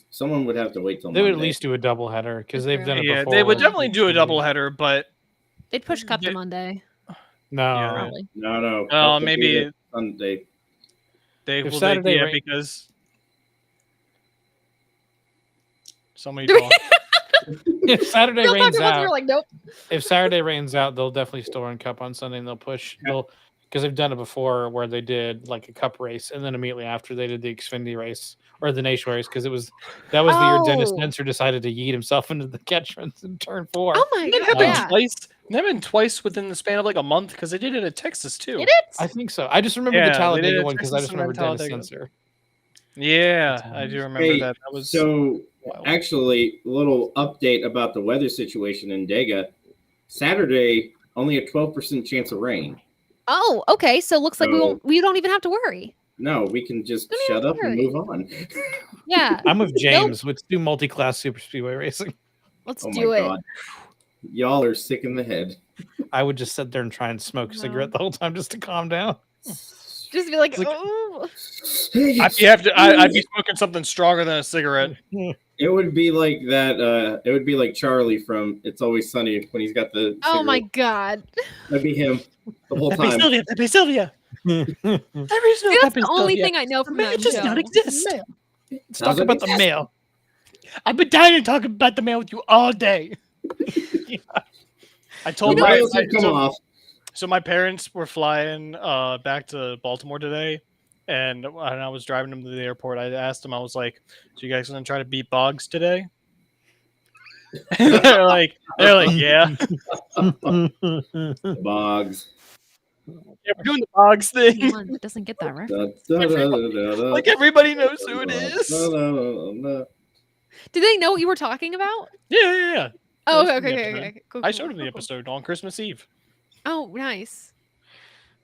Someone would have to wait till They would at Monday. least do a double header because they've done it Yeah, before. they would with definitely do a Xfinity. double header, but They'd push Cup to Yeah. Monday, No. Yeah. probably. No. Oh, maybe Sunday. they If will Saturday yeah, rain- because somebody Do we- talk. If Saturday Real rains talk about- out, we're like, nope. if Saturday rains out, they'll definitely still run Cup on Sunday, and they'll push. Because they've done it before, where they did like a Cup race, and then immediately after they did the Xfinity race or the Nation race, because that was the year Dennis Oh. Spencer decided to yeet himself into the catch runs in turn 4. Oh my That god! happened Yeah. twice. That happened twice within the span of like a month because they did it at Texas too. Did it? I think so. I just remember Yeah, the they did Talladega it one because I Texas just and then remember Dennis Talladega. Spencer. Yeah, I do remember Hey, that. That was So, wild. actually, a little update about the weather situation in Dega. Saturday, only a 12% chance of rain. Oh, okay. So it looks like So- we don't even have to worry. No, we can just Don't shut even up and worry. move on. Yeah. I'm with James. Let's do multi-class super speedway racing. Let's Oh do my it. god. Y'all are sick in the head. I would just sit there and try and smoke a cigarette the whole time just to calm down. Just be like, It's like- oh. I'd be smoking something stronger than a cigarette. It would be like that. It would be like Charlie from It's Always Sunny when he's got the. Oh my cigarette. god. That'd be him the whole Pepe time. Sylvia, Pepe Sylvia. There is no See, that's Pepe the only Sylvia. thing I know from Man, that it does show. not exist. Let's talk about the mail. I've been dying to talk about the man with you all day. I told The my rails have come off. so my parents were flying back to Baltimore today, and when I was driving them to the airport, I asked them, I was like, "So you guys gonna try to beat Boggs today?" they're like, "Yeah, Boggs. yeah, we're doing the Boggs thing." One that doesn't get that Da, reference. da, da, da, da, Like everybody knows who it da, is. da, da, da, da. Did they know what you were talking about? Yeah. Oh, I okay, showed them the okay, episode. okay. Cool, I cool, showed him the cool, cool. episode on Christmas Eve. Oh, nice.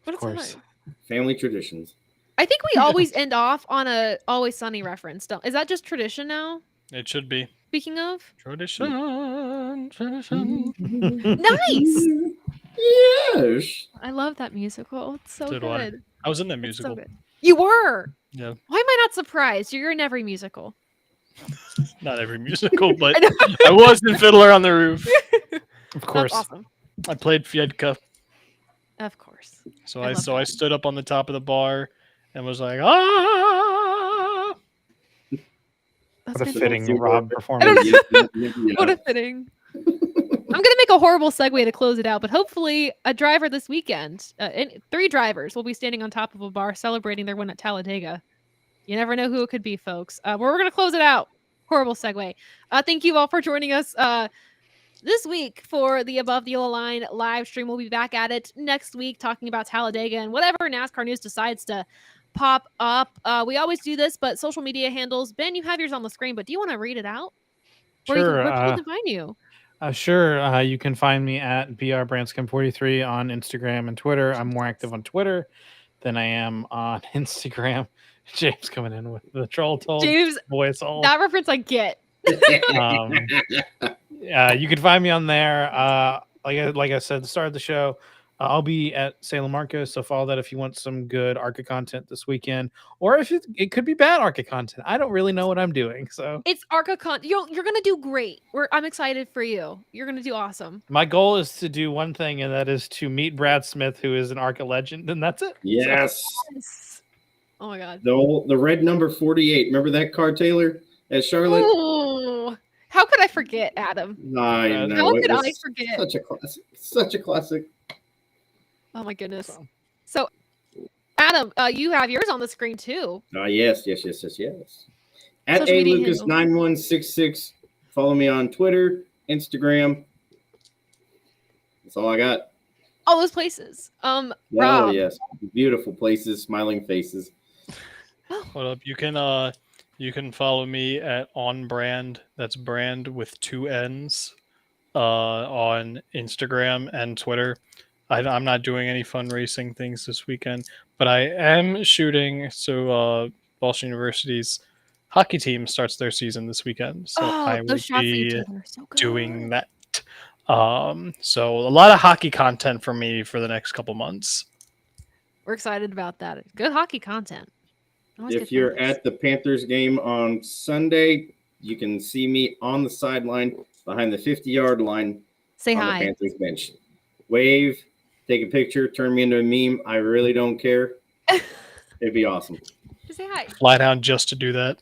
What Of is course. that? Family traditions. I think we always end off on a Always Sunny reference. Is that just tradition now? It should be Speaking of, tradition. nice. Yes. I love that musical. It's so So do I. good. I was in that It's so musical. good. You were. Yeah, Why am I not surprised? You're in every musical. not every musical, but I know. I was in Fiddler on the Roof. Of course. That's awesome. I played Fiedka. Of course. So I I love I that. stood up on the top of the bar and was like, ah. That's What a fantastic. fitting Rob I performance. don't know. Yeah. What a fitting. I'm gonna make a horrible segue to close it out, but hopefully a driver this weekend, and 3 drivers will be standing on top of a bar celebrating their win at Talladega. You never know who it could be, folks. We're gonna close it out. Horrible segue. Thank you all for joining us. this week for the Above the Yellow Line live stream. We'll be back at it next week talking about Talladega and whatever NASCAR news decides to pop up. We always do this, but social media handles. Ben, you have yours on the screen, but do you want to read it out? Sure. Where people can find you? Sure. You can find me at brbranscom43 on Instagram and Twitter. I'm more active on Twitter than I am on Instagram. James coming in with the troll told James, voice all. that reference I get. You can find me on there. Like I said at the start of the show, I'll be at Salem ARCA, so follow that if you want some good ARCA content this weekend, or if it could be bad ARCA content. I don't really know what I'm doing, so It's ARCA You're gonna do great. I'm excited for you. You're gonna do awesome. my goal is to do one thing, and that is to meet Brad Smith, who is an ARCA legend, and that's it. Yes. Yes. Oh my god. The red number 48. Remember that car, Taylor, at Charlotte? Ooh. How could I forget, Adam? I know. How it could was I forget? Such a classic. Such a classic. Oh my goodness. So, Adam, you have yours on the screen too. Yes. At Social media handle. ALucas9166. Follow me on Twitter, Instagram. That's all I got. All those places. Oh, Rob. yes. Beautiful places, smiling faces. What up? You can follow me at On Brand. That's brand with 2 N's on Instagram and Twitter. I'm not doing any fun racing things this weekend, but I am shooting. So Boston University's hockey team starts their season this weekend, so I will those shots that you're be taking are so good. doing that. So a lot of hockey content for me for the next couple months. We're excited about that. Good hockey content. Always If good you're fans. at the Panthers game on Sunday, you can see me on the sideline behind the 50-yard line Say on hi. the Panthers bench. Wave, take a picture, turn me into a meme. I really don't care. It'd be awesome. Just say hi. Fly down just to do that.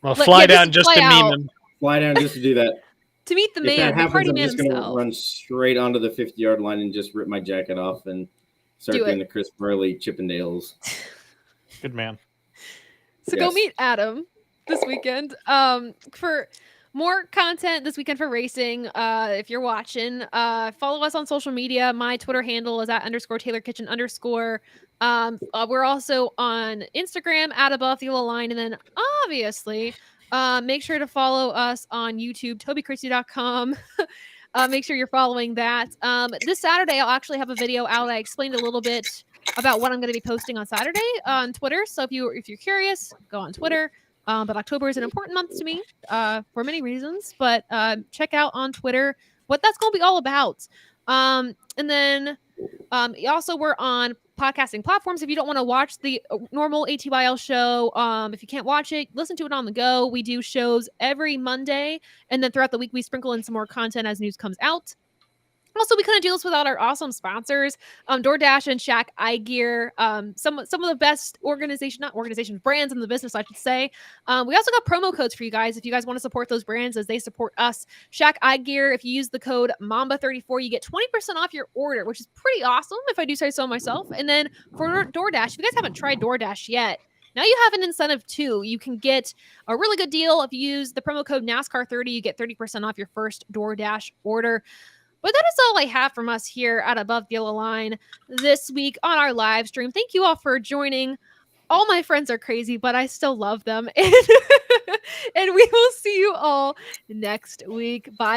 Well, Like, fly yeah, down just just to fly meme out. him. Fly down just to do that. To meet the If man, that the happens, party I'm man just going to himself. run straight onto the 50-yard line and just rip my jacket off and start Do it. doing the Chris Burley Chippendales. Good man. So go Yes. meet Adam this weekend. For more content this weekend for racing, if you're watching, follow us on social media. My Twitter handle is @_TaylorKitchen_. We're also on Instagram @AboveTheYellowLine, and then obviously, make sure to follow us on YouTube, TobyChristie.com. Make sure you're following that. This Saturday, I'll actually have a video out. I explained a little bit about what I'm going to be posting on Saturday on Twitter. So if you're curious, go on Twitter. But October is an important month to me for many reasons. But check out on Twitter what that's going to be all about. And then also we're on podcasting platforms. If you don't want to watch the normal ATYL show, if you can't watch it, listen to it on the go. We do shows every Monday, and then throughout the week we sprinkle in some more content as news comes out. Also, we couldn't do this without our awesome sponsors, DoorDash and Shaq iGear, some of the best brands in the business, I should say. We also got promo codes for you guys if you guys want to support those brands as they support us. Shaq iGear, if you use the code MAMBA34, you get 20% off your order, which is pretty awesome if I do say so myself. And then for DoorDash, if you guys haven't tried DoorDash yet, now you have an incentive too. You can get a really good deal if you use the promo code NASCAR30. You get 30% off your first DoorDash order. But that is all I have from us here at Above the Yellow Line this week on our live stream. Thank you all for joining. All my friends are crazy, but I still love them. And we will see you all next week. Bye.